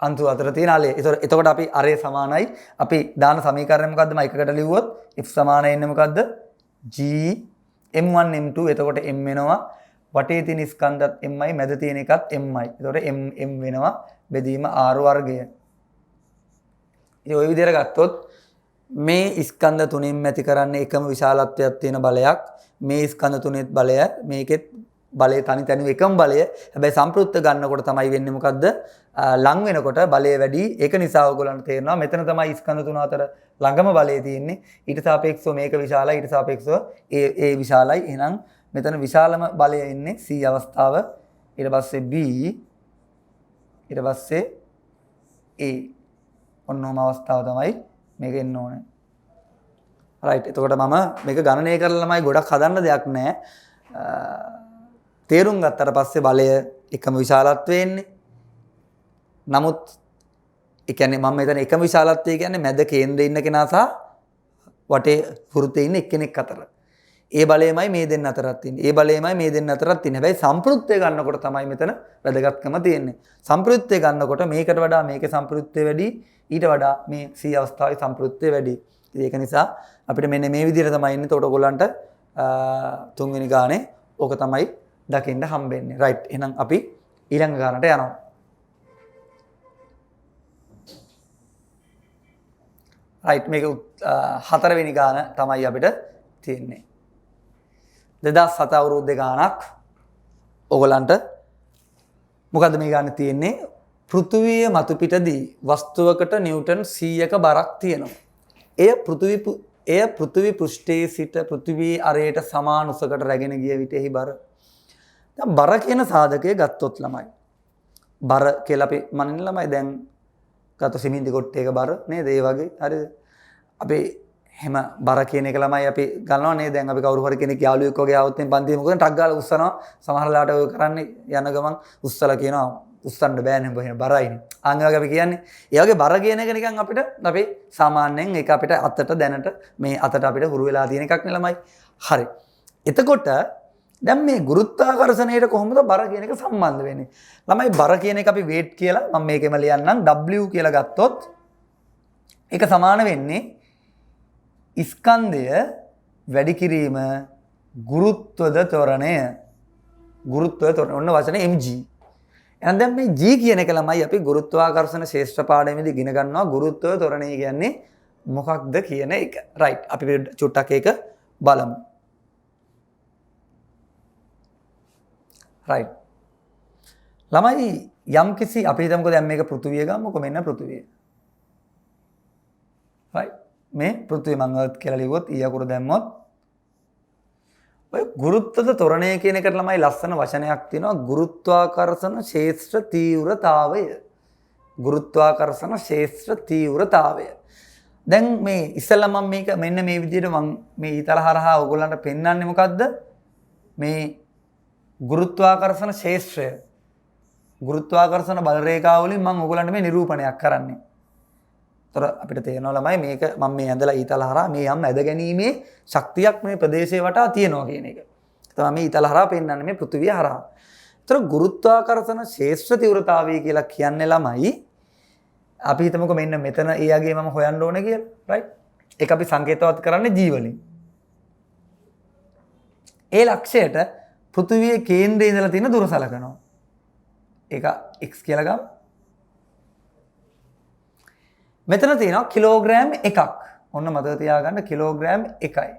අන්තු අතර තියෙන අලය. එතකොට අපි අරය සමානයි. අපි දාන සමීකරණය මොකද්ද? මම එකකට ලිව්වොත් F සමානයි එන්නේ මොකද්ද? G m1 m2. එතකොට m වෙනවා. වටේ තියෙන ස්කන්ධත් mයි, මැද තියෙන එකත් mයි. එතකොට m වෙනවා. බෙදීම r වර්ගය. ඉතින් ওই විදිහට ගත්තොත් මේ ස්කන්ධ තුනෙන් ඇති කරන්නේ එකම විශාලත්වයක් තියෙන බලයක් මේ ස්කන්ධ තුනේත් බලය මේකෙත් බලය තනි තනි එකම බලය. හැබැයි සම්ප්‍රයුක්ත ගන්නකොට තමයි වෙන්නේ මොකද්ද? ලං වෙනකොට බලය වැඩි. ඒක නිසා ඔයගොල්ලන්ට තේරෙනවා මෙතන තමයි ස්කන්ධ තුන අතර ළඟම බලය තියෙන්නේ. ඊට සාපේක්ෂව මේක විශාලයි, ඊට සාපේක්ෂව ඒ විශාලයි. එහෙනම් මෙතන විශාලම බලය ඉන්නේ C අවස්ථාව. ඊට පස්සේ B, ඊට පස්සේ A. ඔන්නෝම අවස්ථාව තමයි මේක එන්න ඕනේ. රයිට්. එතකොට මම මේක ගණනය කරලා ළමයි ගොඩක් හදන්න දෙයක් නැහැ. තේරුම් ගත්තට පස්සේ බලය එකම විශාලත්වයේ එන්නේ. නමුත් ඒ කියන්නේ මම මෙතන එකම විශාලත්වය කියන්නේ මැද කේන්ද්‍රයේ ඉන්න කෙනා සහ වටේ වෘත්තයේ ඉන්න එක්කෙනෙක් අතර. ඒ බලයමයි මේ දෙන්න අතරත් තියෙන්නේ. ඒ බලයමයි මේ දෙන්න අතරත් තියෙන්නේ. හැබැයි සම්ප්‍රයුක්තය ගන්නකොට තමයි මෙතන වැදගත්කම තියෙන්නේ. සම්ප්‍රයුක්තය ගන්නකොට මේකට වඩා මේකේ සම්ප්‍රයුක්තය වැඩි, ඊට වඩා මේ C අවස්ථාවේ සම්ප්‍රයුක්තය වැඩි. ඒක නිසා අපිට මෙන්න මේ විදිහට තමයි ඉන්නේ. එතකොට ඔයගොල්ලන්ට තුන්වෙනි ගානේ ඕක තමයි දකින්න හම්බෙන්නේ. රයිට්. එහෙනම් අපි ඊළඟ ගානට යනවා. රයිට්. මේක හතරවෙනි ගාන තමයි අපිට තියෙන්නේ. 2007 අවුරුද්දේ ගානක් ඔයගොල්ලන්ට මොකද්ද මේ ගානේ තියෙන්නේ? පෘථුවිය මතු පිටදී වස්තුවකට නිව්ටන් 100ක බරක් තියෙනවා. එය පෘථිවි පෘෂ්ඨයේ සිට පෘථිවි අරයට සමාන උසකට රැගෙන ගිය විට එහි බර. දැන් බර කියන සාධකය ගත්තොත් ළමයි. බර කියලා අපි මනින්න ළමයි දැන් ගත්ත සිමෙන්ති කොට්ටයක බර නේද? ඒ වගේ හරිද? අපි හැම බර කියන එක ළමයි අපි ගන්නවා නේද? දැන් අපි කවුරු හරි කෙනෙක් යාළුවෙක් වගේ ආවොත් එම් පන්තියේ මොකද ටක් ගාලා උස්සනවා. සමහර ලාට ඔය කරන්නේ යන ගමන් උස්සලා කියනවා උස්සන්න බෑනේ බහින බරයිනේ. අන්න වගේ අපි කියන්නේ. ඒ වගේ බර කියන එක නිකන් අපිට අපි සාමාන්‍යයෙන් ඒක අපිට අතට දැනට මේ අතට අපිට හුරු වෙලා තියෙන එකක් නේ ළමයි. හරි. එතකොට දැන් මේ ගුරුත්වාකර්ෂණයට කොහොමද බර කියන එක සම්බන්ධ වෙන්නේ? ළමයි බර කියන එක අපි weight කියලා මම මේකෙම ලියන්නම් W කියලා ගත්තොත් ඒක සමාන වෙන්නේ ස්කන්ධය වැඩි කිරීම ගුරුත්වද ත්වරණය. ගුරුත්වය ත්වරණය ඔන්න වචනේ mg. එහෙනම් දැන් මේ g කියන එක ළමයි අපි ගුරුත්වාකර්ෂණ ශේෂ්ත්‍ර පාඩමේදී ඉගෙන ගන්නවා ගුරුත්වය ත්වරණය කියන්නේ මොකක්ද කියන එක. රයිට්. අපි චුට්ටක් ඒක බලමු. රයිට්. ළමයි යම්කිසි අපි හිතමුකෝ දැන් මේක පෘථුවිය ගමුකෝ මෙන්න පෘථුවිය. රයිට්. මේ පෘථුවිය මම අර්ත් කියලා ලිව්වොත් ඊ අකුර දැම්මොත් ඔය ගුරුත්වද ත්වරණය කියන එකට ළමයි ලස්සන වචනයක් තියෙනවා ගුරුත්වාකර්ෂණ ශේෂ්ත්‍ර තීව්‍රතාවය. ගුරුත්වාකර්ෂණ ශේෂ්ත්‍ර තීව්‍රතාවය. දැන් මේ ඉස්සෙල්ලා මම මේක මෙන්න මේ විදිහට මම මේ ඊතල හරහා ඔයගොල්ලන්ට පෙන්වන්නේ මොකද්ද? මේ ගුරුත්වාකර්ෂණ ශේෂ්ත්‍රය. ගුරුත්වාකර්ෂණ බල රේඛාව වලින් මම ඔයගොල්ලන්ට මේ නිරූපණයක් කරන්නේ. තොර අපිට තේරෙනවා ළමයි මේක මම මේ ඇඳලා ඊතල හරහා මේ යම් ඇද ගැනීමේ ශක්තියක් මේ ප්‍රදේශයේ වටා තියෙනවා කියන එක. තමයි මේ ඊතල හරහා පෙන්වන්නේ මේ පෘථිවිය හරහා. ඒතර ගුරුත්වාකර්ෂණ ශේෂ්ත්‍ර තීව්‍රතාවය කියලා කියන්නේ ළමයි අපි හිතමුකෝ මෙන්න මෙතන එයාගේ මම හොයන්න ඕනේ කියලා. රයිට්. ඒක අපි සංකේතවත් කරන්නේ G වලින්. ඒ ලක්ෂයට පෘථිවියේ කේන්ද්‍රයේ ඉඳලා තියෙන දුර සලකනවා. ඒක x කියලා ගමු. මෙතන තියෙනවා කිලෝග්‍රෑම් එකක්. ඔන්න මතක තියාගන්න කිලෝග්‍රෑම් එකයි.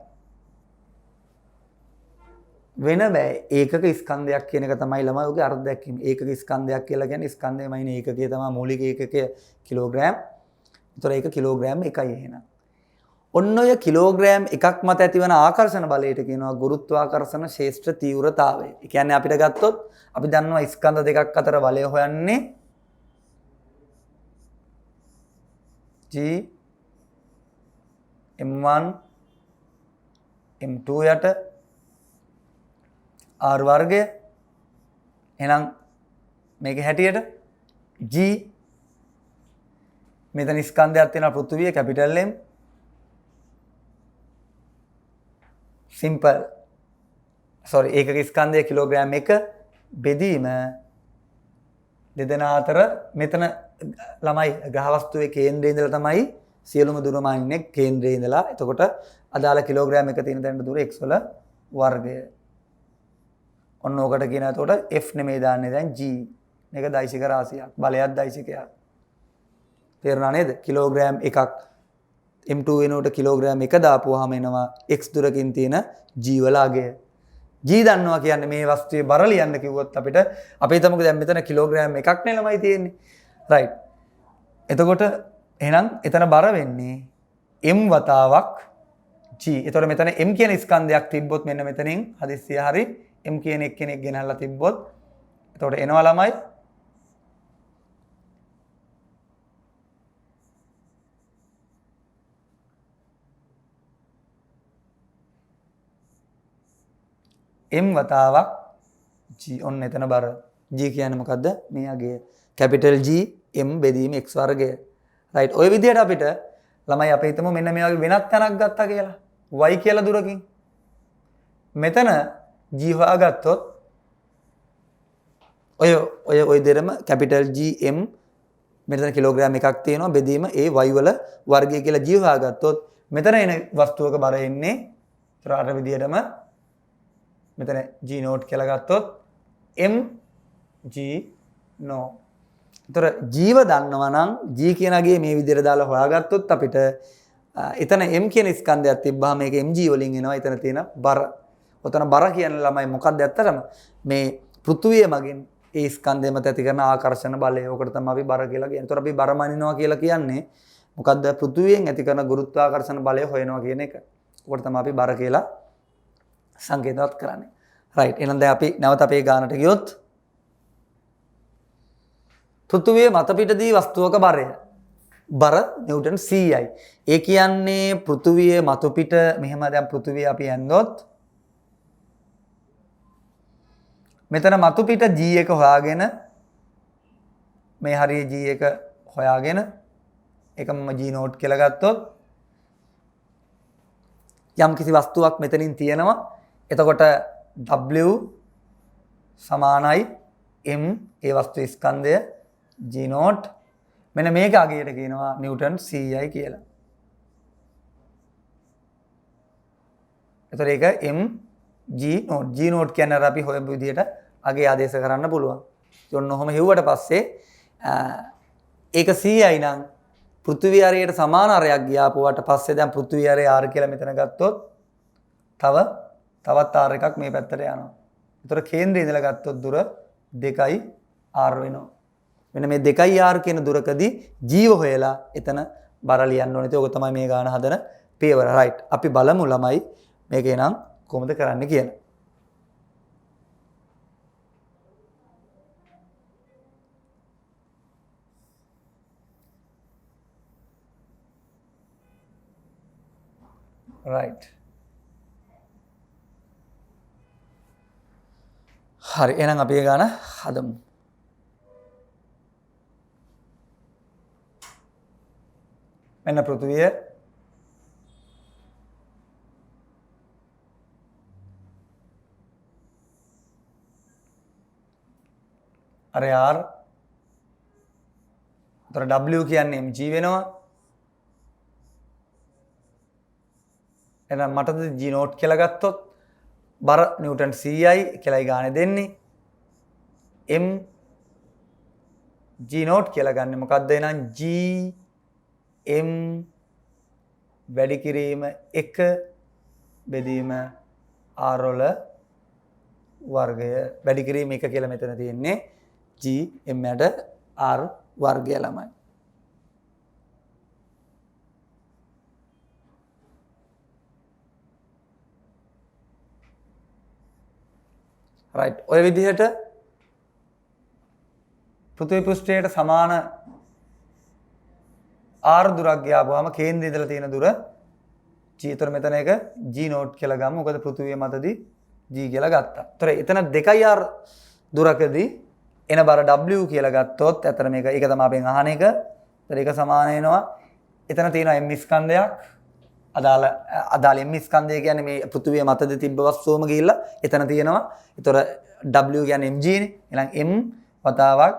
වෙන බෑ ඒකක ස්කන්ධයක් කියන එක තමයි ළමයි ඔගේ අර්ථ දැක්වීම. ඒකක ස්කන්ධයක් කියලා කියන්නේ ස්කන්ධයමයිනේ ඒකකයේ තමයි මූලික ඒකකය කිලෝග්‍රෑම්. ඒතර ඒක කිලෝග්‍රෑම් එකයි එහෙනම්. ඔන්න ඔය කිලෝග්‍රෑම් එකක් මත ඇතිවන ආකර්ෂණ බලයට කියනවා ගුරුත්වාකර්ෂණ ශේෂ්ත්‍ර තීව්‍රතාවය. ඒ කියන්නේ අපිට ගත්තොත් අපි දන්නවා ස්කන්ධ දෙකක් අතර බලය හොයන්නේ G M1 M2 යට R වර්ගය. එහෙනම් මේකේ හැටියට G මෙතන ස්කන්ධයක් තියෙනවා පෘථිවිය කැපිටල් M සිම්පල් ඒකක ස්කන්ධය කිලෝග්‍රෑම් 1 බෙදීම දෙදෙනා අතර මෙතන ළමයි ග්‍රහ වස්තුවේ කේන්ද්‍රයේ ඉඳලා තමයි සියලුම දුරම ඉන්නේ කේන්ද්‍රයේ ඉඳලා. එතකොට අදාළ කිලෝග්‍රෑම් 1 තියෙන තැනට දුර x වල වර්ගය. ඔන්න ඕකට කියන එතකොට F නෙමෙයි දාන්නේ දැන් G. මේක දෛශික රාශියක්. බලයක් දෛශිකයක්. තේරුණා නේද? කිලෝග්‍රෑම් එකක් m2 වෙනුවට කිලෝග්‍රෑම් 1 දාපුවාම එනවා x දුරකින් තියෙන g වල අගය. g දන්නවා කියන්නේ මේ වස්තුවේ බර ලියන්න කිව්වොත් අපිට අපි හිතමුකෝ දැන් මෙතන කිලෝග්‍රෑම් එකක් නේ ළමයි තියෙන්නේ. රයිට්. එතකොට එහෙනම් එතන බර වෙන්නේ m වතාවක් g. එතකොට මෙතන m කියන ස්කන්ධයක් තිබ්බොත් මෙන්න මෙතනින් හදිස්සිය හරි m කියන එක්කෙනෙක් ගෙනල්ලා තිබ්බොත් එතකොට එනවා ළමයි m වතාවක් g. ඔන්න එතන බර. g කියන්නේ මොකද්ද? මේ අගය. කැපිටල් G m බෙදීම x වර්ගය. රයිට්. ওই විදිහට අපිට ළමයි අපි හිතමු මෙන්න මේ වගේ වෙනත් තැනක් ගත්තා කියලා. y කියලා දුරකින්. මෙතන g හොයාගත්තොත් ඔය දෙරම කැපිටල් G m මෙතන කිලෝග්‍රෑම් එකක් තියෙනවා බෙදීම ඒ y වල වර්ගය කියලා g හොයාගත්තොත් මෙතන එන වස්තුවක බර එන්නේ ඒතර අර විදිහටම මෙතන g නෝට් කියලා ගත්තොත් m g no. ඒතර ජීව දන්නවා නම් g කියන අගේ මේ විදිහට දාලා හොයාගත්තොත් අපිට එතන m කියන ස්කන්ධයක් තිබ්බහම මේක mg වලින් එනවා. එතන තියෙන බර. ඔතන බර කියන ළමයි මොකක්ද ඇත්තටම මේ පෘථුවිය මගින් ඒ ස්කන්ධය මත ඇති කරන ආකර්ෂණ බලය. ඕකට තමයි අපි බර කියලා කියන්නේ. ඒතර අපි බර මනිනවා කියලා කියන්නේ මොකද්ද? පෘථුවියෙන් ඇති කරන ගුරුත්වාකර්ෂණ බලය හොයනවා කියන එක. ඕකට තමයි අපි බර කියලා සංකේතවත් කරන්නේ. රයිට්. එහෙනම් දැන් අපි නැවත අපේ ගානට ගියොත් පෘථුවිය මත පිටදී වස්තුවක බරය. බර නිව්ටන් CI. ඒ කියන්නේ පෘථුවිය මත පිට මෙහෙම දැන් පෘථුවිය අපි ඇන්දොත් මෙතන මතු පිට G එක හොයාගෙන මේ හරිය G එක හොයාගෙන ඒක මම G නෝට් කියලා ගත්තොත් යම් කිසි වස්තුවක් මෙතනින් තියෙනවා. එතකොට W සමානයි m ඒ වස්තු ස්කන්ධය G නෝට්. මෙන්න මේක අගයට කියනවා නිව්ටන් CI කියලා. එතකොට ඒක m G note. G note කියන්නේ අර අපි හොයපු විදිහට අගේ ආදේශ කරන්න පුළුවන්. ඔන්න ඔහම හෙව්වට පස්සේ ඒක CI නම් පෘථිවි ආරයට සමාන ආරයක් ගියාපුවාට පස්සේ දැන් පෘථිවි ආරය R කියලා මෙතන ගත්තොත් තවත් R එකක් මේ පැත්තට යනවා. ඒතර කේන්ද්‍රය ඉඳලා ගත්තොත් දුර 2R වෙනවා. මෙන්න මේ 2R කියන දුරකදී ජීව හොයලා එතන බර ලියන්න ඕනේ. ඒක තමයි මේ ගාන හදන පියවර. රයිට්. අපි බලමු ළමයි මේකේ නම් කොහොමද කරන්න කියලා. right. හරි. එහෙනම් අපි ඒ ගාන හදමු. මෙන්න පෘථිවිය අර R උතර W කියන්නේ mg වෙනවා. එහෙනම් මටද g නෝට් කියලා ගත්තොත් බර නිව්ටන් CI කියලායි ගානේ දෙන්නේ. m g නෝට් කියලා ගන්න මොකද්ද? එහෙනම් g m වැඩි කිරීම 1 බෙදීම r වල වර්ගය වැඩි කිරීම 1 කියලා මෙතන තියෙන්නේ. G m යට R වර්ගය ළමයි. right. ඔය විදිහට පෘථිවි පෘෂ්ඨයට සමාන R දුරක් ගියාම කේන්ද්‍රය ඉඳලා තියෙන දුර G. ඒතර මෙතන එක G නෝට් කියලා ගමු. මොකද පෘථිවිය මතදී G කියලා ගත්තා. ඒතර එතන 2R දුරකදී එන බර W කියලා ගත්තොත් අතන මේක ඒක තමයි අපෙන් අහන එක. ඒතර ඒක සමාන වෙනවා. එතන තියෙනවා m ස්කන්ධයක්. අදාළ m ස්කන්ධය කියන්නේ මේ පෘථිවිය මතද තිබ්බ වස්තුවම ගිහිල්ලා එතන තියෙනවා. ඒතර W කියන්නේ mg නේ. එහෙනම් m වතාවක්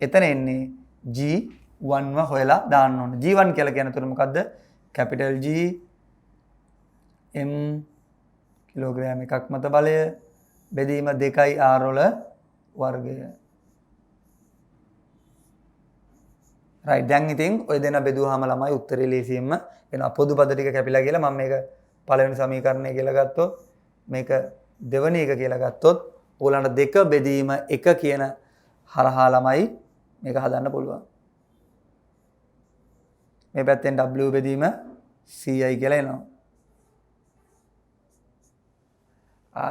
එතන එන්නේ G1 ව හොයලා දාන්න ඕනේ. G1 කියලා කියන තුන මොකද්ද? කැපිටල් G m කිලෝග්‍රෑම් එකක් මත බලය බෙදීම 2R වල වර්ගය. රයිට්. දැන් ඉතින් ඔය දෙන බෙදුවාම ළමයි උත්තරේ ලේසියෙන්ම එනවා. පොදු පද ටික කැපිලා කියලා මම මේක පළවෙනි සමීකරණය කියලා ගත්තොත් මේක දෙවෙනි එක කියලා ගත්තොත් ඕගලන්ට දෙක බෙදීම එක කියන හරහා ළමයි මේක හදන්න පුළුවන්. මේ පැත්තෙන් W බෙදීම CI කියලා එනවා.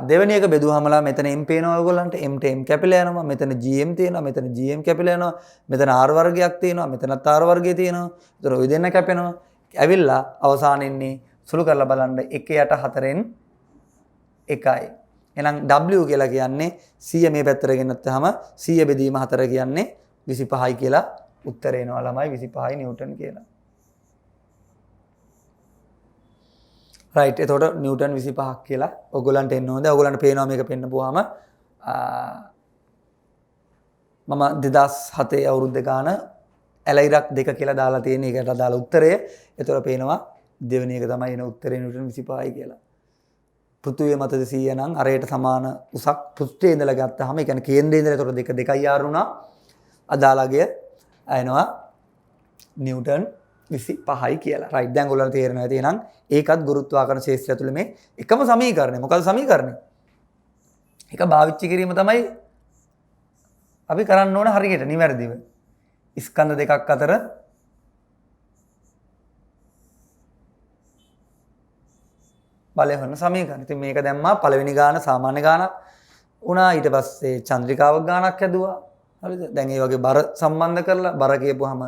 දෙවෙනි එක බෙදුවාමලා මෙතන M පේනවා ඔයගොල්ලන්ට. M ට M කැපිලා යනවා. මෙතන GM තියෙනවා. මෙතන GM කැපිලා යනවා. මෙතන R වර්ගයක් තියෙනවා. මෙතනත් R වර්ගය තියෙනවා. ඒතර ඔය දෙන්න කැපෙනවා. ඇවිල්ලා අවසාන ඉන්නේ සුළු කරලා බලන්න 1 යට 4න් 1යි. එහෙනම් W කියලා කියන්නේ 100 මේ පැත්තට ගෙනත්තාම 100 බෙදීම 4 කියන්නේ 25යි කියලා උත්තර එනවා ළමයි 25යි නිව්ටන් කියලා. රයිට්. එතකොට නිව්ටන් 25ක් කියලා ඔයගොල්ලන්ට එන්න ඕනේ. ඔයගොල්ලන්ට පේනවා මේක පෙන්නපුවාම මම 2007 අවුරුද්ද ගාන ඇලයිරක් 2 කියලා දාලා තියෙන එකට දාලා උත්තරය. එතකොට පේනවා දෙවෙනි එක තමයි එන උත්තරේ නිව්ටන් 25යි කියලා. පෘථුවිය මත 100 නම් අරයට සමාන උසක් පෘෂ්ඨයේ ඉඳලා ගත්තාම ඒ කියන්නේ කේන්ද්‍රයේ ඉඳලා එතකොට 2යි ආර වුණා. අදාළගේ එනවා නිව්ටන් 25යි කියලා. රයිට්. දැන් ඔයගොල්ලන්ට තේරෙනවා ඇති. එහෙනම් ඒකත් ගුරුත්වාකර්ෂණ ක්ෂේත්‍රය ඇතුළේ මේ එකම සමීකරණය. මොකද සමීකරණය? ඒක භාවිතා කිරීම තමයි අපි කරන්න ඕන හරියට නිවැරදිව. ස්කන්ධ දෙකක් අතර බලය හොයන සමීකරණ. ඉතින් මේක දැම්මා පළවෙනි ගාන සාමාන්‍ය ගානක් වුණා. ඊට පස්සේ චන්ද්‍රිකාවක් ගානක් හැදුවා. හරිද? දැන් මේ වගේ බර සම්බන්ධ කරලා බර කියපුවාම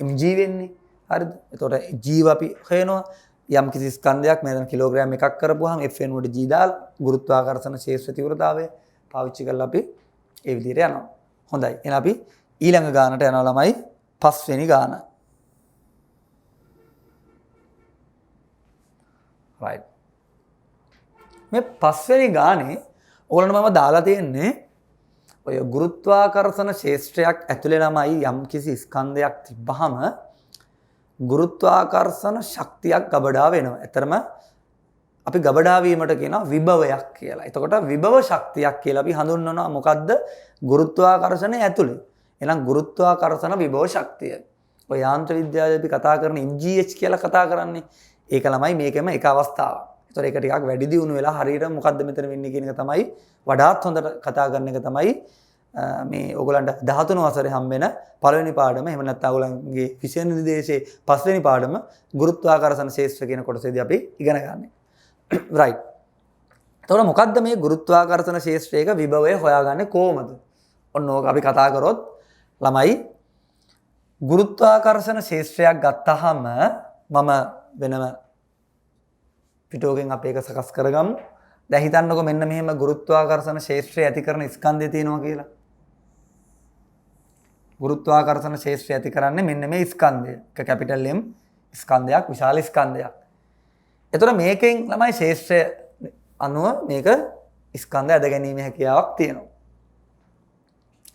mg වෙන්නේ. හරිද? එතකොට g අපි හොයනවා. යම් කිසි ස්කන්ධයක් මෙතන කිලෝග්‍රෑම් එකක් කරපුවාම F වෙනුවට g දාලා ගුරුත්වාකර්ෂණ ක්ෂේත්‍ර තීව්‍රතාවය පාවිච්චි කරලා අපි ඒ විදිහට යනවා. හොඳයි. එහෙනම් අපි ඊළඟ ගානට යනවා ළමයි 5 වෙනි ගාන. right. මේ 5 වෙනි ගානේ ඕගොල්ලන්ට මම දාලා තියෙන්නේ ඔය ගුරුත්වාකර්ෂණ ක්ෂේත්‍රයක් ඇතුලේ ළමයි යම් කිසි ස්කන්ධයක් තිබ්බහම ගුරුත්වාකර්ෂණ ශක්තියක් ගබඩා වෙනවා. ඇතරම අපි ගබඩා වීමට කියනවා විභවයක් කියලා. එතකොට විභව ශක්තියක් කියලා අපි හඳුන්වනවා මොකද්ද? ගුරුත්වාකර්ෂණය ඇතුලේ. එහෙනම් ගුරුත්වාකර්ෂණ විභව ශක්තිය. ඔය යාන්ත්‍ර විද්‍යාවේ අපි කතා කරන MGH කියලා කතා කරන්නේ. ඒක ළමයි මේකෙම එක අවස්ථාවක්. ඒතකොට ඒක ටිකක් වැඩි දියුණු වෙලා හරියට මොකද්ද මෙතන වෙන්නේ කියන එක තමයි වඩාත් හොඳට කතා කරන එක තමයි මේ ඕගලන්ට 13 වසරේ හම්බෙන පළවෙනි පාඩම. එහෙම නැත්නම් ඕගලන්ගේ විෂය නිර්දේශයේ 5 වෙනි පාඩම ගුරුත්වාකර්ෂණ ක්ෂේත්‍ර කියන කොටසේදී අපි ඉගෙන ගන්න. right. එතකොට මොකද්ද මේ ගුරුත්වාකර්ෂණ ක්ෂේත්‍රයක විභවය හොයාගන්නේ කොහොමද? ඔන්න ඕක අපි කතා කරොත් ළමයි ගුරුත්වාකර්ෂණ ක්ෂේත්‍රයක් ගත්තාම මම වෙනම පිටෝගෙන් අපි ඒක සකස් කරගමු. දැන් හිතන්නකො මෙන්න මෙහෙම ගුරුත්වාකර්ෂණ ක්ෂේත්‍රය ඇති කරන ස්කන්ධය තියෙනවා කියලා. ගුරුත්වාකර්ෂණ ක්ෂේත්‍රය ඇති කරන්නේ මෙන්න මේ ස්කන්ධය. එක කැපිටල් M ස්කන්ධයක්, විශාල ස්කන්ධයක්. එතකොට මේකෙන් ළමයි ක්ෂේත්‍රය අනුව මේක ස්කන්ධය ඇද ගැනීමේ හැකියාවක් තියෙනවා.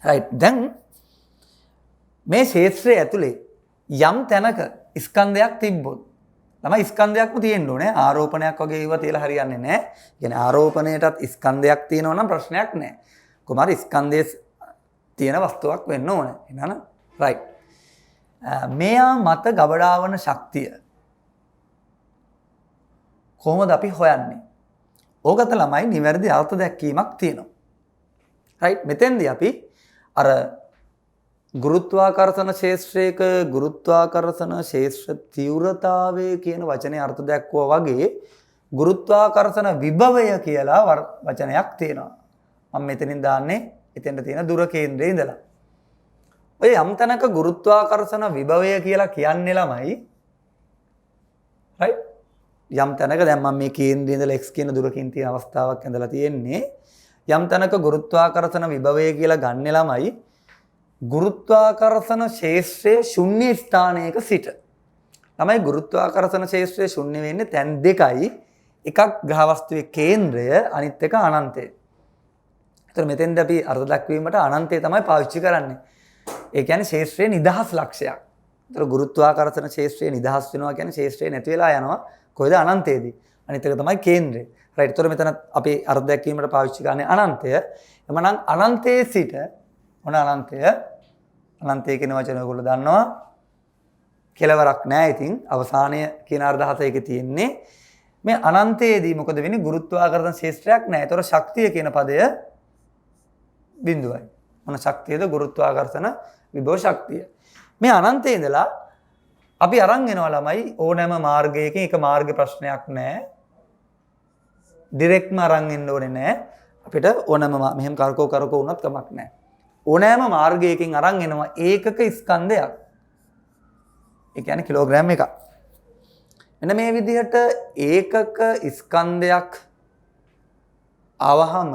right. දැන් මේ ක්ෂේත්‍රය ඇතුලේ යම් තැනක ස්කන්ධයක් තිබ්බොත් ළමයි ස්කන්ධයක්ම තියෙන්න ඕනේ. ආරෝපණයක් වගේ ඒවා තියලා හරියන්නේ නැහැ. කියන්නේ ආරෝපණයටත් ස්කන්ධයක් තියෙනවා නම් ප්‍රශ්නයක් නැහැ. කොහොම හරි ස්කන්ධයේ තියෙන වස්තුවක් වෙන්න ඕනේ. එහෙනම් right. මෙයා මත ගබඩා වන ශක්තිය කොහොමද අපි හොයන්නේ? ඕකත ළමයි නිවැරදි අර්ථ දැක්වීමක් තියෙනවා. right. මෙතෙන්දී අපි අර ගුරුත්වාකර්ෂණ ක්ෂේත්‍රයක ගුරුත්වාකර්ෂණ ක්ෂේත්‍ර තීව්‍රතාවය කියන වචනේ අර්ථ දැක්වුවා වගේ ගුරුත්වාකර්ෂණ විභවය කියලා වචනයක් තියෙනවා. මම මෙතනින් දාන්නේ එතෙන්ට තියෙන දුර කේන්ද්‍රයේ ඉඳලා. ඔය යම් තැනක ගුරුත්වාකර්ෂණ විභවය කියලා කියන්නේ ළමයි right. යම් තැනක දැන් මම මේ කේන්ද්‍රයේ ඉඳලා x කියන දුරකින් තියෙන අවස්ථාවක් ඇඳලා තියෙන්නේ. යම් තැනක ගුරුත්වාකර්ෂණ විභවය කියලා ගන්න ළමයි ගුරුත්වාකර්ෂණ ක්ෂේත්‍රයේ ශුන්‍ය ස්ථානයක සිට. ළමයි ගුරුත්වාකර්ෂණ ක්ෂේත්‍රයේ ශුන්‍ය වෙන්නේ තැන් දෙකයි. එකක් ග්‍රහ වස්තුවේ කේන්ද්‍රය, අනිත් එක අනන්තය. ඒතර මෙතෙන්ද අපි අර්ථ දක්වීමට අනන්තය තමයි පාවිච්චි කරන්නේ. ඒ කියන්නේ ක්ෂේත්‍රයේ නිදහස් ලක්ෂයක්. ඒතර ගුරුත්වාකර්ෂණ ක්ෂේත්‍රයේ නිදහස් වෙනවා කියන්නේ ක්ෂේත්‍රයේ නැති වෙලා යනවා. කොහෙද? අනන්තයේදී. අනිත් එක තමයි කේන්ද්‍රය. රයිට්. ඒතර මෙතන අපි අර්ථ දැක්වීමට පාවිච්චි කරන්නේ අනන්තය. එමනම් අනන්තයේ සිට මොන අනන්තය? අනන්තය කියන වචනේ ඔයගොල්ලෝ දන්නවා. කෙලවරක් නැහැ. ඉතින් අවසානය කියන අර්ථහත ඒකේ තියෙන්නේ. මේ අනන්තයේදී මොකද වෙන්නේ? ගුරුත්වාකර්ෂණ ශේෂ්ත්‍රයක් නැහැ. ඒතර ශක්තිය කියන පදය බිඳුවයි. මොන ශක්තියද? ගුරුත්වාකර්ෂණ විභව ශක්තිය. මේ අනන්තයේ ඉඳලා අපි අරන් එනවා ළමයි ඕනෑම මාර්ගයකින් එක මාර්ග ප්‍රශ්නයක් නැහැ. ඩිරෙක්ට්ම අරන් එන්න ඕනේ නැහැ. අපිට ඕනෑම මෙහෙම කරකෝ වුණත් කමක් නැහැ. ඕනෑම මාර්ගයකින් අරන් එනවා ඒකක ස්කන්ධයක්. ඒ කියන්නේ කිලෝග්‍රෑම් එකක්. මෙන්න මේ විදිහට ඒකක ස්කන්ධයක් ආවහම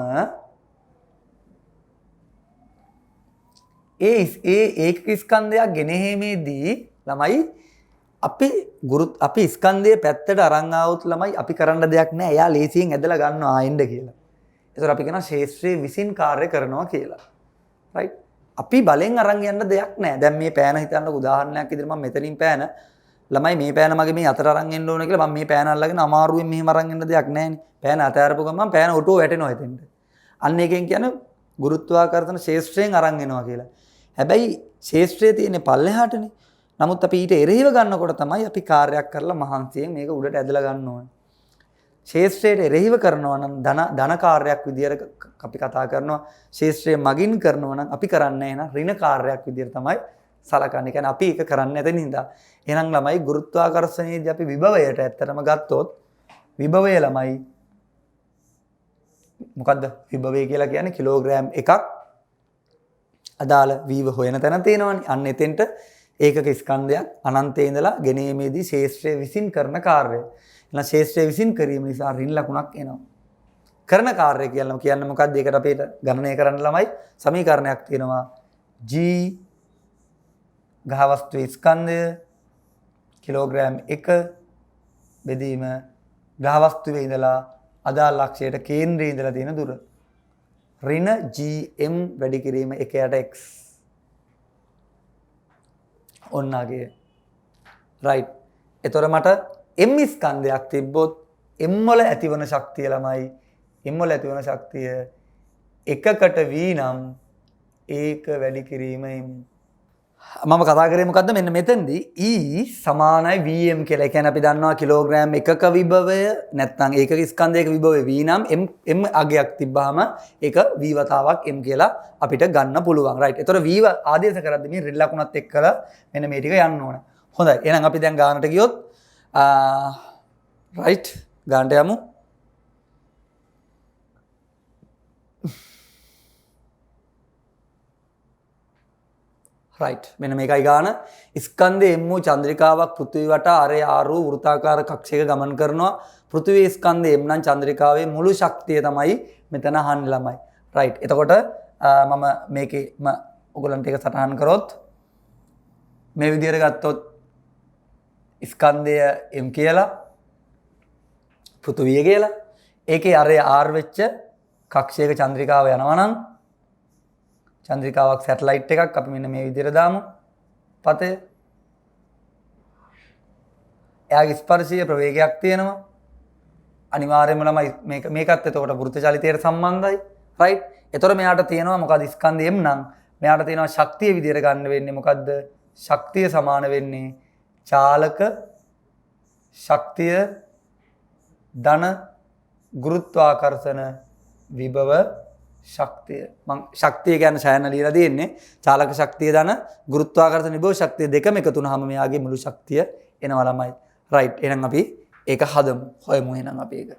ඒ ඒකක ස්කන්ධයක් ගෙනෙහිමේදී ළමයි අපි ස්කන්ධයේ පැත්තට අරන් ආවොත් ළමයි අපි කරන්න දෙයක් නැහැ. එයා ලේසියෙන් ඇදලා ගන්නවා ආයෙන්න කියලා. ඒතර අපි කියනවා ශේෂ්ත්‍රයේ විසින් කාර්ය කරනවා කියලා. රයිට්. අපි බලෙන් අරන් යන්න දෙයක් නැහැ. දැන් මේ පෑන හිතන්නකො උදාහරණයක් විදිහට මම මෙතනින් පෑන ළමයි මේ පෑන මගේ මේ අතට අරන් එන්න ඕන කියලා මම මේ පෑන අල්ලගෙන අමාරුවෙන් මෙහෙම අරන් එන්න දෙයක් නැහැනේ. පෑන අතෑරපු ගමන් පෑන ඔටෝ වැටෙනවා එතෙන්ට. අන්න එකෙන් කියන්නේ ගුරුත්වාකර්ෂණ ශේෂ්ත්‍රයෙන් අරන් එනවා කියලා. හැබැයි ශේෂ්ත්‍රයේ තියෙන පල්ලෙහාටනේ. නමුත් අපි ඊට එරෙහිව ගන්නකොට තමයි අපි කාර්යයක් කරලා මහන්සියෙන් මේක උඩට ඇදලා ගන්න ඕනේ. ශේෂ්ත්‍රයට එරෙහිව කරනවා නම් ධන කාර්යයක් විදියට අපි කතා කරනවා. ශේෂ්ත්‍රය මගින් කරනවා නම් අපි කරන්නේ නැහැ ඍණ කාර්යයක් විදියට තමයි සලකන්නේ. කියන්නේ අපි ඒක කරන්නේ නැතෙන හින්දා. එහෙනම් ළමයි ගුරුත්වාකර්ෂණයේදී අපි විභවයට ඇත්තටම ගත්තොත් විභවය ළමයි මොකද්ද? විභවය කියලා කියන්නේ කිලෝග්‍රෑම් එකක් අදාළ වීව හොයන තැන තියෙනවනේ. අන්න එතෙන්ට ඒකක ස්කන්ධයක් අනන්තයේ ඉඳලා ගෙනීමේදී ශේෂ්ත්‍රය විසින් කරන කාර්යය. එහෙනම් ශේෂ්ත්‍රය විසින් කිරීම නිසා ඍණ ලකුණක් එනවා. කරන කාර්යය කියලා කියන්නේ මොකද්ද? ඒකට අපිට ගණනය කරන්න ළමයි සමීකරණයක් තියෙනවා. G ගහවස්තු ස්කන්ධය කිලෝග්‍රෑම් 1 බෙදීම ගහවස්තුවේ ඉඳලා අදාළ ලක්ෂයට කේන්ද්‍රයේ ඉඳලා තියෙන දුර. ඍණ gm වැඩි කිරීම 1යට x. ඔන්නගේ. රයිට්. එතකොට මට m ස්කන්ධයක් තිබ්බොත් m වල ඇතිවන ශක්තිය ළමයි m වල ඇතිවන ශක්තිය එකකට v නම් ඒක වැඩි කිරීම m. මම කතා කරේ මොකද්ද මෙන්න මෙතෙන්දී E සමානයි Vm කියලා. ඒ කියන්නේ අපි දන්නවා කිලෝග්‍රෑම් එකක විභවය නැත්නම් ඒකක ස්කන්ධයක විභවය V නම් m අගයක් තිබ්බාම ඒක V වතාවක් m කියලා අපිට ගන්න පුළුවන්. රයිට්. ඒතර V ආදේශ කරද්දී මේ ඍණ ලකුණත් එක්කලා මෙන්න මේ ටික යන්න ඕන. හොඳයි. එහෙනම් අපි දැන් ගානට ගියොත් රයිට් ගානට යමු. රයිට්. මෙන්න මේකයි ගාන. ස්කන්ධයේ M වූ චන්ද්‍රිකාවක් පෘථිවි වටා අරේ ආරු වෘත්තාකාර කක්ෂයක ගමන් කරනවා. පෘථිවියේ ස්කන්ධයේ M නම් චන්ද්‍රිකාවේ මුළු ශක්තිය තමයි මෙතන අහන්නේ ළමයි. රයිට්. එතකොට මම මේකේම ඔයගලන්ට එක සටහන් කරොත් මේ විදිහට ගත්තොත් ස්කන්ධය M කියලා පෘථිවිය කියලා ඒකේ අරේ R වෙච්ච කක්ෂයක චන්ද්‍රිකාව යනවා නම් චන්ද්‍රිකාවක් සැටලයිට් එකක් අපි මෙන්න මේ විදිහට දාමු පතේ. එයාගේ ස්පර්ශීය ප්‍රවේගයක් තියෙනවා. අනිවාර්යයෙන්ම ළමයි මේකත් එතකොට වෘත්ත චලිතයට සම්බන්ධයි. රයිට්. එතකොට මෙයාට තියෙනවා මොකද ස්කන්ධය M නම් මෙයාට තියෙනවා ශක්තිය විදිහට ගන්න වෙන්නේ මොකද්ද? ශක්තිය සමාන වෙන්නේ චාලක ශක්තිය ධන ගුරුත්වාකර්ෂණ විභව ශක්තිය. මම ශක්තිය කියන්නේ ඡායන ලියලා දෙන්නේ. චාලක ශක්තිය ධන ගුරුත්වාකර්ෂණ විභව ශක්තිය දෙකම එකතු වුනහම මෙයාගේ මුළු ශක්තිය එනවා ළමයි. රයිට්. එහෙනම් අපි ඒක හදමු. හොයමු එහෙනම් අපි ඒක.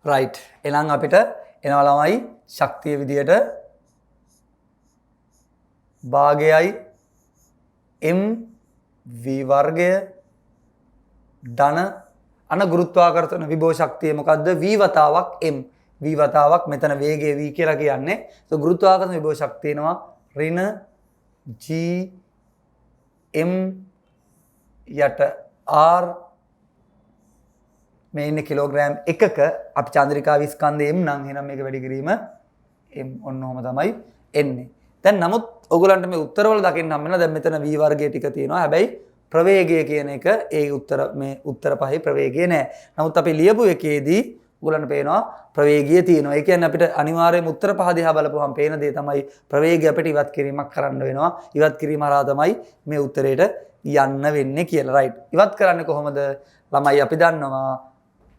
රයිට්. එහෙනම් අපිට එනවා ළමයි ශක්තිය විදියට භාගයයි m v වර්ගය ධන අන ගුරුත්වාකර්ෂණ විභව ශක්තිය මොකද්ද? v වතාවක් m. v වතාවක් මෙතන වේගය v කියලා කියන්නේ. so ගුරුත්වාකර්ෂණ විභව ශක්තිය එනවා ඍණ g m යට r මේ ඉන්නේ කිලෝග්‍රෑම් එකක අපි චන්ද්‍රිකාවේ ස්කන්ධය m නම් එහෙනම් මේක වැඩි කිරීම m ඔන්න ඔහම තමයි එන්නේ. දැන් නමුත් ඔයගොල්ලන්ට මේ උත්තරවල දකින්න හම්බ වෙනවා. දැන් මෙතන v වර්ගයේ ටික තියෙනවා. හැබැයි ප්‍රවේගය කියන එක ඒ උත්තර පහේ ප්‍රවේගය නෑ. නමුත් අපි ලියපු එකේදී ඔයගලන්ට පේනවා ප්‍රවේගය තියෙනවා. ඒ කියන්නේ අපිට අනිවාර්යයෙන්ම උත්තර පහ දිහා බලපුවහම පේන දේ තමයි ප්‍රවේගය අපිට ඉවත් කිරීමක් කරන්න වෙනවා. ඉවත් කිරීම හරහා තමයි මේ උත්තරේට යන්න වෙන්නේ කියලා. රයිට්. ඉවත් කරන්නේ කොහොමද? ළමයි අපි දන්නවා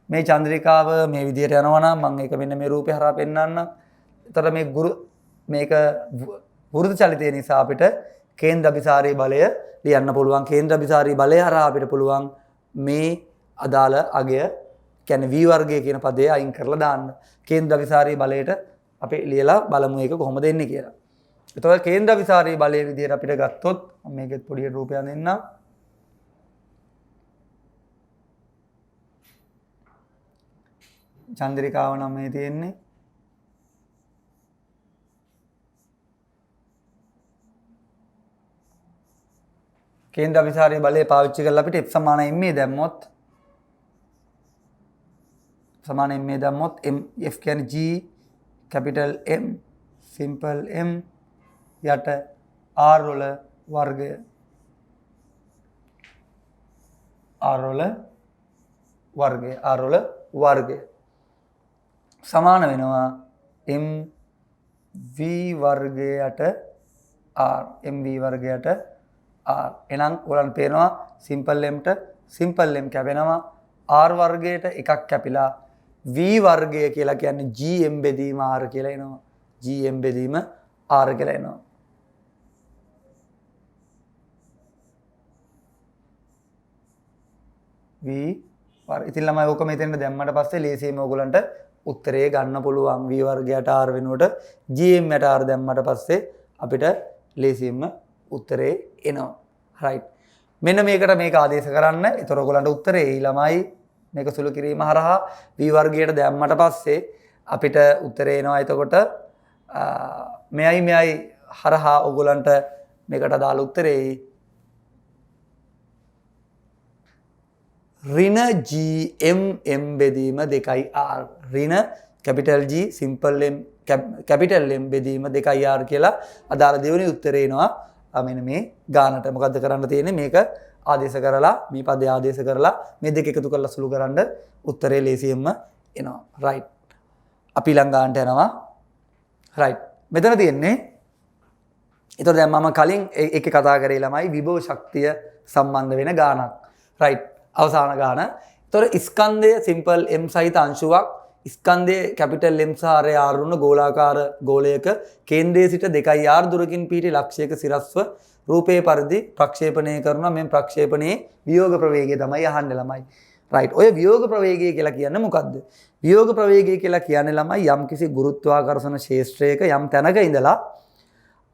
මේ චන්ද්‍රිකාව මේ විදිහට යනවා නම් මම ඒක මෙන්න මේ රූපේ හරහා පෙන්වන්නම්. එතකොට මේක වෘත චලිතය නිසා අපිට කේන්ද්‍ර අபிසාරී බලය ලියන්න පුළුවන්. කේන්ද්‍ර අபிසාරී බලය හරහා අපිට පුළුවන් මේ අදාළ අගය කියන්නේ v වර්ගය කියන පදේ අයින් කරලා දාන්න. කේන්ද්‍ර අபிසාරී බලයට අපි ලියලා බලමු ඒක කොහොමද එන්නේ කියලා. එතකොට කේන්ද්‍ර අபிසාරී බලය විදිහට අපිට ගත්තොත් මම මේකෙත් පොඩි රූපයක් දෙන්නම්. චන්ද්‍රිකාව නම් මේ තියෙන්නේ. කේන්ද්‍ර අபிසාරී බලය පාවිච්චි කරලා අපිට f සමාන ma දැම්මොත් f කියන්නේ g capital M simple M යට r වල වර්ගය සමාන වෙනවා mv වර්ගයට r. එහෙනම් ඔයගලන්ට පේනවා simple m ට simple m කැපෙනවා r වර්ගයට එකක් කැපිලා v වර්ගය කියලා කියන්නේ gm බෙදීම r කියලා එනවා. gm බෙදීම r කියලා එනවා. v වර්ග. ඉතින් ළමයි ඕක මෙතෙන්ට දැම්මට පස්සේ ලේසියෙන්ම ඔයගලන්ට උත්තරේ ගන්න පුළුවන්. v වර්ගයට r වෙනුවට gm යට r දැම්මට පස්සේ අපිට ලේසියෙන්ම උත්තරේ එනවා. රයිට්. මෙන්න මේකට මේක ආදේශ කරන්න. ඒතර ඔයගලන්ට උත්තරේ ළමයි මේක සුළු කිරීම හරහා v වර්ගයට දැම්මට පස්සේ අපිට උත්තරේ එනවා. එතකොට මෙයයි හරහා ඔයගලන්ට මේකට අදාළ උත්තරේ ඍණ gm බෙදීම 2r. ඍණ capital G simple m capital M බෙදීම 2r කියලා අදාළ දෙවෙනි උත්තරේ එනවා. මෙන්න මේ ගානට මොකද්ද කරන්න තියෙන්නේ? මේක ආදේශ කරලා මේ පදේ ආදේශ කරලා මේ දෙක එකතු කරලා සුළු කරන්න උත්තරේ ලේසියෙන්ම එනවා. රයිට්. අපි ඊළඟ ගානට යනවා. රයිට්. මෙතන තියෙන්නේ ඒතර දැන් මම කලින් එකේ කතා කරේ ළමයි විභව ශක්තිය සම්බන්ධ වෙන ගානක්. රයිට්. අවසාන ගාන. ඒතර ස්කන්ධය simple m සහිත අංශුවක් ස්කන්ධයේ capital M සහ r වුණ ගෝලාකාර ගෝලයක කේන්ද්‍රයේ සිට 2r දුරකින් පිහිටි ලක්ෂයක සිරස්ව රූපේ පරිදි ප්‍රක්ෂේපණය කරනවා. මේ ප්‍රක්ෂේපණයේ වියෝග ප්‍රවේගය තමයි අහන්නේ ළමයි. රයිට්. ඔය වියෝග ප්‍රවේගය කියලා කියන්නේ මොකද්ද? වියෝග ප්‍රවේගය කියලා කියන්නේ ළමයි යම්කිසි ගුරුත්වාකර්ෂණ ක්ෂේත්‍රයක යම් තැනක ඉඳලා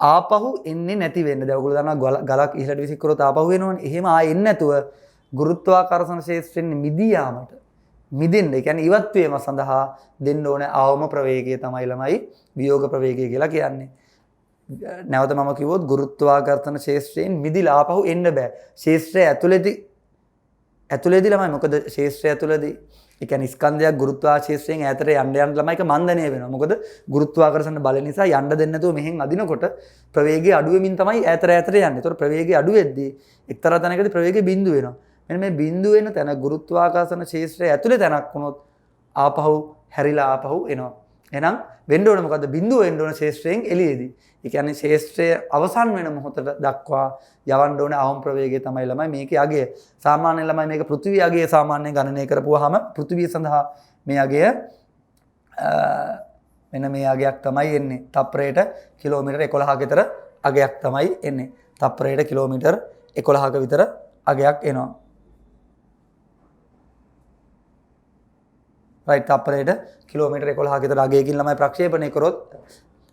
ආපහු එන්නේ නැති වෙන්න. දැන් ඔයගොල්ලෝ දන්නවා ගලක් ඉහළට විසි කරොත් ආපහු එනවනේ. එහෙම ආයෙ එන්නේ නැතුව ගුරුත්වාකර්ෂණ ක්ෂේත්‍රයෙන් මිදී යාමට මිදෙන්න, ඒ කියන්නේ ඉවත් වීම සඳහා දෙන්න ඕන අවම ප්‍රවේගය තමයි ළමයි වියෝග ප්‍රවේගය කියලා කියන්නේ. නැවත මම කිව්වොත් ගුරුත්වාකර්ෂණ ක්ෂේත්‍රයෙන් මිදිලා ආපහු එන්න බෑ. ක්ෂේත්‍රය ඇතුළේදී ළමයි මොකද ක්ෂේත්‍රය ඇතුළේදී ඒ කියන්නේ ස්කන්ධයක් ගුරුත්වාකර්ෂණයෙන් ඈතට යන්න ළමයික මන්දනය වෙනවා. මොකද ගුරුත්වාකර්ෂණ බල නිසා යන්න දෙන්නේ නැතුව මෙහෙන් අදිනකොට ප්‍රවේගය අඩු වෙමින් තමයි ඈතට යන්නේ. ඒතකොට ප්‍රවේගය අඩු වෙද්දී එක්තරා තැනකදී ප්‍රවේගය බිඳු වෙනවා. මෙන්න මේ බිඳු වෙන තැන ගුරුත්වාකර්ෂණ ක්ෂේත්‍රය ඇතුලේ තැනක් වුණොත් ආපහු හැරිලා ආපහු එනවා. එහෙනම් වෙන්න ඕන මොකද්ද? බිඳුව වෙන්න ඕන ක්ෂේත්‍රයෙන් එළියේදී. ඒ කියන්නේ ක්ෂේත්‍රය අවසන් වෙන මොහොතට දක්වා යවන්න ඕන අවම ප්‍රවේගය තමයි ළමයි මේකේ අගය. සාමාන්‍යයෙන් ළමයි මේක පෘථිවි අගය සාමාන්‍යයෙන් ගණනය කරපුවාම පෘථිවිය සඳහා මේ අගය මෙන්න මේ අගයක් තමයි එන්නේ. තප්පරයට කිලෝමීටර් 11ක විතර අගයක් තමයි එන්නේ. තප්පරයට කිලෝමීටර් 11ක විතර අගයක් එනවා. රයිට්. තප්පරයට කිලෝමීටර් 11ක විතර අගයකින් ළමයි ප්‍රක්ෂේපණය කරොත්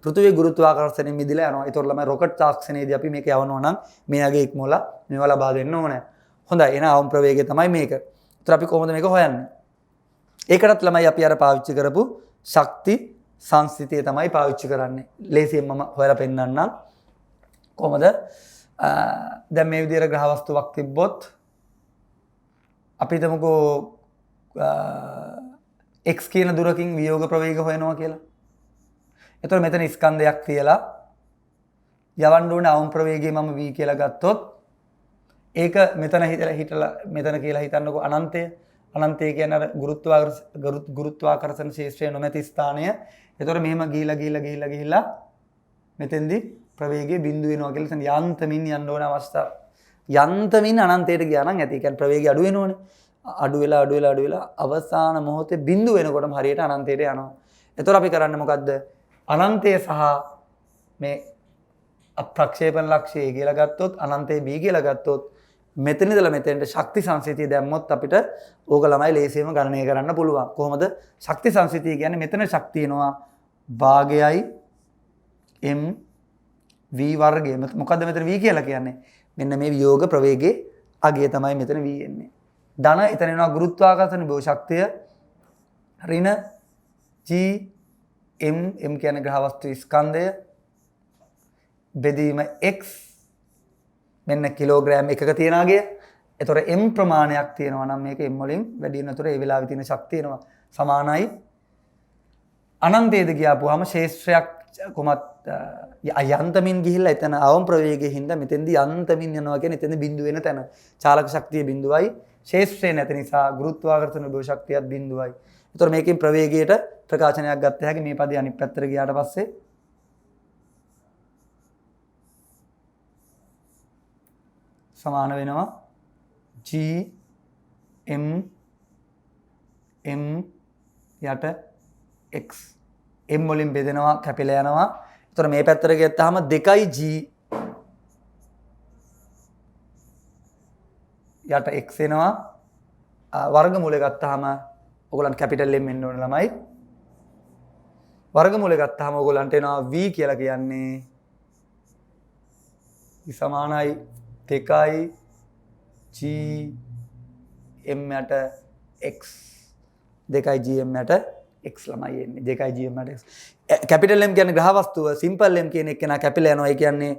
පෘථිවිය ගුරුත්වාකර්ෂණයෙන් මිදිලා යනවා. ඒතකොට ළමයි රොකට් තාක්ෂණයේදී අපි මේක යවනවා නම් මේ අගය ඉක්මවලා මේවා ලබා දෙන්න ඕනේ. හොඳයි. එන අවම ප්‍රවේගය තමයි මේක. ඒතර අපි කොහොමද මේක හොයන්නේ? ඒකටත් ළමයි අපි අර පාවිච්චි කරපු ශක්ති සංස්ථිතිය තමයි පාවිච්චි කරන්නේ. ලේසියෙන් මම හොයලා පෙන්නන්නම්. කොහොමද? දැන් මේ විදිහට ග්‍රහ වස්තුවක් තිබ්බොත් අපි හිතමුකෝ x කියන දුරකින් වියෝග ප්‍රවේගය හොයනවා කියලා. එතකොට මෙතන ස්කන්ධයක් තියලා යවන්න ඕනේ අවම ප්‍රවේගය මම v කියලා ගත්තොත් ඒක මෙතන හිටලා මෙතන කියලා හිතන්නකෝ අනන්තය. අනන්තය කියන්නේ අර ගුරුත්වාකර්ෂණ ශේෂ්ත්‍රය නොමැති ස්ථානය. ඒතකොට මෙහෙම ගිහිලා මෙතෙන්දී ප්‍රවේගයේ බිඳු වෙනවා කියලා එතන යන්තමින් යන්න ඕන අවස්ථාව. යන්තමින් අනන්තයට ගියා නම් ඇති. ඒ කියන්නේ ප්‍රවේගය අඩු වෙනවනේ. අඩු වෙලා අවසාන මොහොතේ බිඳු වෙනකොටම හරියට අනන්තයට යනවා. ඒතකොට අපි කරන්නේ මොකද්ද? අනන්තය සහ මේ ප්‍රක්ෂේපණ ලක්ෂය A කියලා ගත්තොත් අනන්තයේ B කියලා ගත්තොත් මෙතන ඉඳලා මෙතෙන්ට ශක්ති සංසිතිය දැම්මොත් අපිට ඕක ළමයි ලේසියෙන්ම ගණනය කරන්න පුළුවන්. කොහොමද? ශක්ති සංසිතිය කියන්නේ මෙතන ශක්තිය එනවා භාගයයි m v වර්ගය. මොකද්ද මෙතන v කියලා කියන්නේ? මෙන්න මේ වියෝග ප්‍රවේගයේ අගය තමයි මෙතන v එන්නේ. ධන එතන එනවා ගුරුත්වාකර්ෂණ බෝ ශක්තිය ඍණ g m කියන්නේ ග්‍රහ වස්තු ස්කන්ධය බෙදීම x මෙන්න කිලෝග්‍රෑම් එකක තියෙන අගය. එතකොට m ප්‍රමාණයක් තියෙනවා නම් මේක m වලින් වැඩි වෙනතොර ඒ වෙලාවේ තියෙන ශක්තිය එනවා සමානයි අනන්තයේද ගියාපුවාම ශේෂ්ත්‍රයක් කොහොමත් යන්තමින් ගිහිල්ලා එතන අවම ප්‍රවේගයේ හින්දා මෙතෙන්දී යන්තමින් යනවා කියන්නේ එතෙන්දී බිඳු වෙන තැන චාලක ශක්තිය බිඳුවයි ශේෂ්ත්‍රය නැති නිසා ගුරුත්වාකර්ෂණ බල ශක්තියත් බිඳුවයි. එතකොට මේකෙන් ප්‍රවේගයට ප්‍රකාශනයක් ගත්ත හැකි මේ පදේ අනිත් පැත්තට ගියාට පස්සේ සමාන වෙනවා g m යට x m වලින් බෙදෙනවා කැපිලා යනවා. එතකොට මේ පැත්තට ගියත්තාම 2g යට x එනවා. වර්ගමූලය ගත්තාම ඔයගොල්ලන්ට කැපිටල් M එන්න ඕන ළමයි. වර්ගමූලය ගත්තාම ඔයගොල්ලන්ට එනවා v කියලා කියන්නේ සමානයි 2යි g m යට x 2යි g m යට x ළමයි එන්නේ 2යි g m යට x. කැපිටල් M කියන්නේ ග්‍රහ වස්තුව, සිම්පල් M කියන එක නා කැපිලා යනවා. ඒ කියන්නේ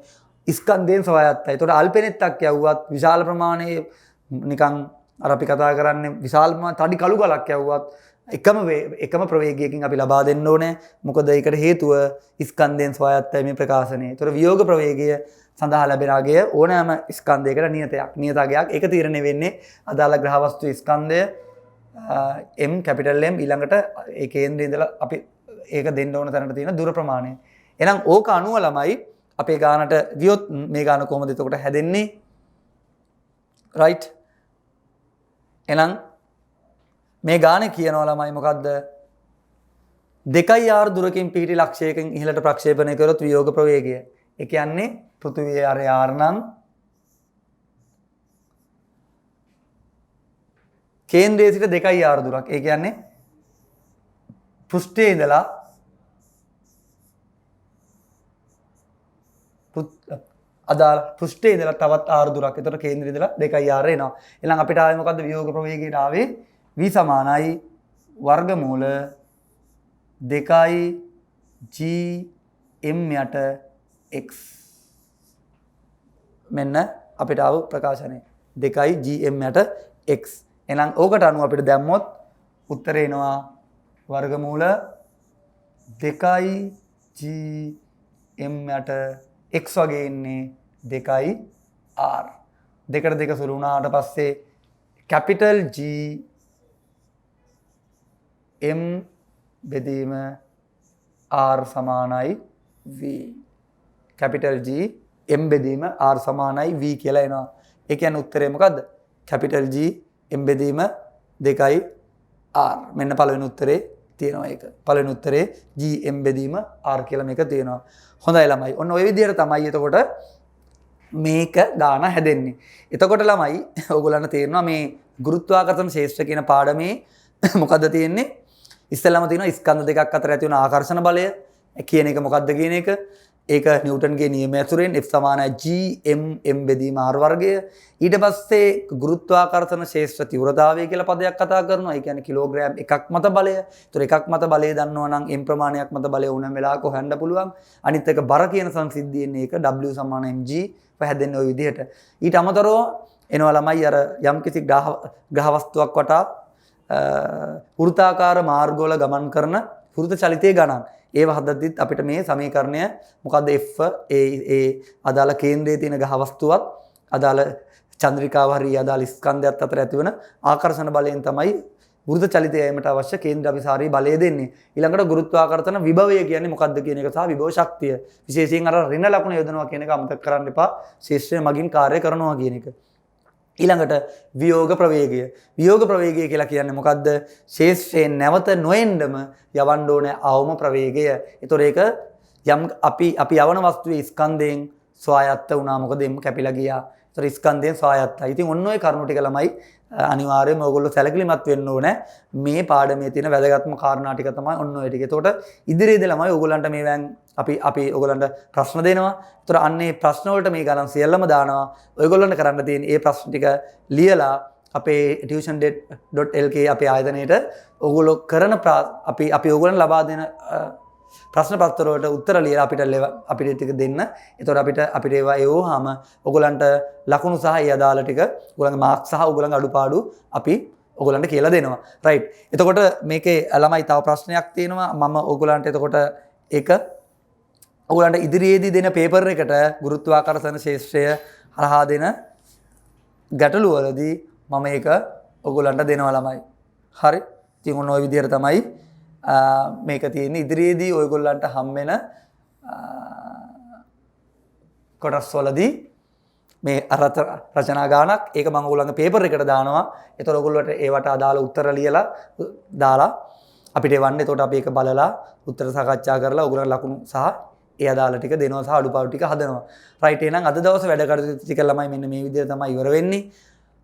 ස්කන්ධයෙන් සොයාගත්තා. ඒතකොට අල්පෙනෙත්තක් යවුවත් විශාල ප්‍රමාණයේ නිකන් අර අපි කතා කරන්නේ විශාල තඩි කළු ගලක් යවුවත් එකම ප්‍රවේගයකින් අපි ලබා දෙන්න ඕනේ. මොකද ඒකට හේතුව ස්කන්ධයෙන් සොයාගත්තා මේ ප්‍රකාශනය. ඒතකොට වියෝග ප්‍රවේගය සඳහා ලැබෙන අගය ඕනෑම ස්කන්ධයකට නියත අගයක්. ඒක තීරණය වෙන්නේ අදාළ ග්‍රහ වස්තු ස්කන්ධය m කැපිටල් M ඊළඟට ඒ කේන්ද්‍රය ඉඳලා අපි ඒක දෙන්න ඕන තැනට තියෙන දුර ප්‍රමාණය. එහෙනම් ඕක අනුව ළමයි අපේ ගානට ගියොත් මේ ගාන කොහොමද එතකොට හැදෙන්නේ? right. එහෙනම් මේ ගානේ කියනවා ළමයි මොකද්ද? 2r දුරකින් පිහිටි ලක්ෂයකින් ඉහළට ප්‍රක්ෂේපණය කරොත් වියෝග ප්‍රවේගය. ඒ කියන්නේ පෘථිවියේ r නම් කේන්ද්‍රයේ සිට 2r දුරක්. ඒ කියන්නේ පෘෂ්ඨයේ ඉඳලා අදාළ පෘෂ්ඨයේ ඉඳලා තවත් r දුරක්. ඒතකොට කේන්ද්‍රයේ ඉඳලා 2r එනවා. එහෙනම් අපිට ආවේ මොකද්ද? වියෝග ප්‍රවේගයට ආවේ v සමානයි වර්ගමූල 2යි g m යට x. මෙන්න අපිට ආව ප්‍රකාශනය 2යි g m යට x. එහෙනම් ඕකට අනුව අපිට දැම්මොත් උත්තරේ එනවා වර්ගමූල 2යි g m යට x වගේ ඉන්නේ 2යි r. දෙකට දෙක සුළු වුණාට පස්සේ කැපිටල් G m බෙදීම r සමානයි v. කැපිටල් G m බෙදීම r සමානයි v කියලා එනවා. ඒ කියන්නේ උත්තරේ මොකද්ද? කැපිටල් G m බෙදීම 2යි r. මෙන්න පළවෙනි උත්තරේ තියෙනවා ඒක. පළවෙනි උත්තරේ G m බෙදීම r කියලා මේක තියෙනවා. හොඳයි ළමයි. ඔන්න ඔය විදිහට තමයි එතකොට මේක දාන හැදෙන්නේ. එතකොට ළමයි ඔයගොල්ලන්ට තේරෙනවා මේ ගුරුත්වාකර්ෂණ ශේෂ්ත්‍ර කියන පාඩමේ මොකද්ද තියෙන්නේ? ඉස්සෙල්ලාම තියෙනවා ස්කන්ධ දෙකක් අතර ඇති වෙන ආකර්ෂණ බලය කියන එක මොකද්ද කියන එක. ඒක නිව්ටන්ගේ නියමය ඇසුරෙන් F සමානයි G m m බෙදීම r වර්ගය. ඊට පස්සේ ගුරුත්වාකර්ෂණ ශේෂ්ත්‍ර තීව්‍රතාවය කියලා පදයක් කතා කරනවා. ඒ කියන්නේ කිලෝග්‍රෑම් එකක් මත බලය. ඒතර එකක් මත බලය දන්නවා නම් m ප්‍රමාණයක් මත බලය ඕනම වෙලාවක හොයන්න පුළුවන්. අනිත් එක බර කියන සංසිද්ධියෙන් ඒක W සමාන mg හැදෙන්නේ ওই විදිහට. ඊට අමතරව එනවා ළමයි අර යම්කිසි ග්‍රහ වස්තුවක් වටා වෘත්තාකාර මාර්ගවල ගමන් කරන වෘත්ත චලිතයේ ගණන්. ඒව හදද්දිත් අපිට මේ සමීකරණය මොකද්ද F ඒ අදාළ කේන්ද්‍රයේ තියෙන ග්‍රහ වස්තුවත් අදාළ චන්ද්‍රිකාව හරි අදාළ ස්කන්ධයත් අතර ඇතිවන ආකර්ෂණ බලයෙන් තමයි වෘත චලිතය යෑමට අවශ්‍ය කේන්ද්‍ර අபிසාරී බලය දෙන්නේ. ඊළඟට ගුරුත්වාකර්ෂණ විභවය කියන්නේ මොකක්ද කියන එක සහ විභව ශක්තිය. විශේෂයෙන් අර ඍණ ලකුණ යොදනවා කියන එක අමතක කරන්න එපා. ශේෂ්ත්‍රය මගින් කාර්ය කරනවා කියන එක. ඊළඟට වියෝග ප්‍රවේගය. වියෝග ප්‍රවේගය කියලා කියන්නේ මොකද්ද? ශේෂ්ත්‍රයෙන් නැවත නොඑන්නම යවන්න ඕන අවම ප්‍රවේගය. ඒතොර ඒක යම් අපි යවන වස්තුවේ ස්කන්ධයෙන් ස්වායත්ත වුණා. මොකද එම් කැපිලා ගියා. ඒතොර ස්කන්ධයෙන් ස්වායත්තයි. ඉතින් ඔන්න ඔය කරුණු ටික ළමයි අනිවාර්යයෙන්ම ඔයගොල්ලෝ සැලකිලිමත් වෙන්න ඕනේ. මේ පාඩමේ තියෙන වැදගත්ම කාරණා ටික තමයි ඔන්න ඔය ටික. ඒතකොට ඉදිරියේදී ළමයි ඔයගොල්ලන්ට මේවෙන් අපි ඔයගොල්ලන්ට ප්‍රශ්න දෙනවා. ඒතර අන්නේ ප්‍රශ්න වලට මේ ගණන් සියල්ලම දානවා. ඔයගොල්ලන්ට කරන්න තියෙන මේ ප්‍රශ්න ටික ලියලා අපේ tuition.lk අපේ ආයතනයේට ඔයගොල්ලෝ කරන අපි ඔයගොල්ලන් ලබා දෙන ප්‍රශ්න පත්‍ර වලට උත්තර ලියලා අපිට ටික දෙන්න. එතකොට අපිට ඒවා එවුවාම ඔයගොල්ලන්ට ලකුණු සහ ඒ අදාළ ටික ඔයගොල්ලන්ගේ මාක්ස් සහ ඔයගොල්ලන්ගේ අඩුපාඩු අපි ඔයගොල්ලන්ට කියලා දෙනවා. රයිට්. එතකොට මේකේ ළමයි තව ප්‍රශ්නයක් තියෙනවා. මම ඔයගොල්ලන්ට එතකොට ඒක ඔයගොල්ලන්ට ඉදිරියේදී දෙන පේපර් එකට ගුරුත්වාකර්ෂණ ශේෂ්ත්‍රය හරහා දෙන ගැටලු වලදී මම ඒක ඔයගොල්ලන්ට දෙනවා ළමයි. හරි. ඉතින් ඔන්න ඔය විදිහට තමයි මේක තියෙන්නේ. ඉදිරියේදී ඔයගොල්ලන්ට හම් වෙන කොටස් වලදී මේ රචනා ගානක් ඒක මම ඔයගොල්ලන්ගේ පේපර් එකට දානවා. ඒතර ඔයගොල්ලන්ට ඒවට අදාළ උත්තර ලියලා දාලා අපිට එවන්න. එතකොට අපි ඒක බලලා උත්තර සාකච්ඡා කරලා ඔයගොල්ලන්ට ලකුණු සහ ඒ අදාළ ටික දෙනවා සහ අඩුපාඩු ටික හදනවා. රයිට්. එහෙනම් අද දවසේ වැඩ කටයුතු ටික ළමයි මෙන්න මේ විදිහට තමයි ඉවර වෙන්නේ.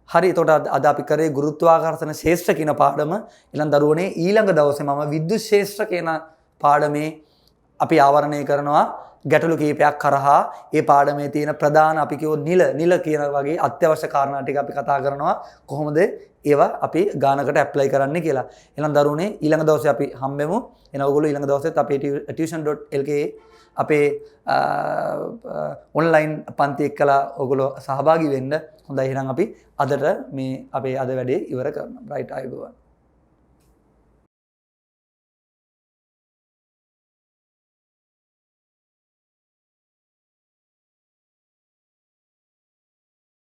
හරි. එතකොට අද අපි කරේ ගුරුත්වාකර්ෂණ ශේෂ්ත්‍ර කියන පාඩම. ඊළඟ දරුවනේ ඊළඟ දවසේ මම විද්‍යුත් ශේෂ්ත්‍ර කියන පාඩමේ අපි ආවරණය කරනවා ගැටලු කීපයක් කරහා. ඒ පාඩමේ තියෙන ප්‍රධාන අපි කියෝ නිල කියන වගේ අත්‍යවශ්‍ය කාරණා ටික අපි කතා කරනවා. කොහොමද ඒවා අපි ගානකට ඇප්ලයි කරන්න කියලා. ඊළඟ දරුවනේ ඊළඟ දවසේ අපි හම්බෙමු. එන ඔයගොල්ලෝ ඊළඟ දවසෙත් අපේ tuition.lk අපේ ඔන්ලයින් පන්ති එක්කලා ඔයගොල්ලෝ සහභාගී වෙන්න. හොඳයි. එහෙනම් අපි අදට මේ අපේ අද වැඩේ ඉවර කරනවා. රයිට්. ආයුබෝවන්.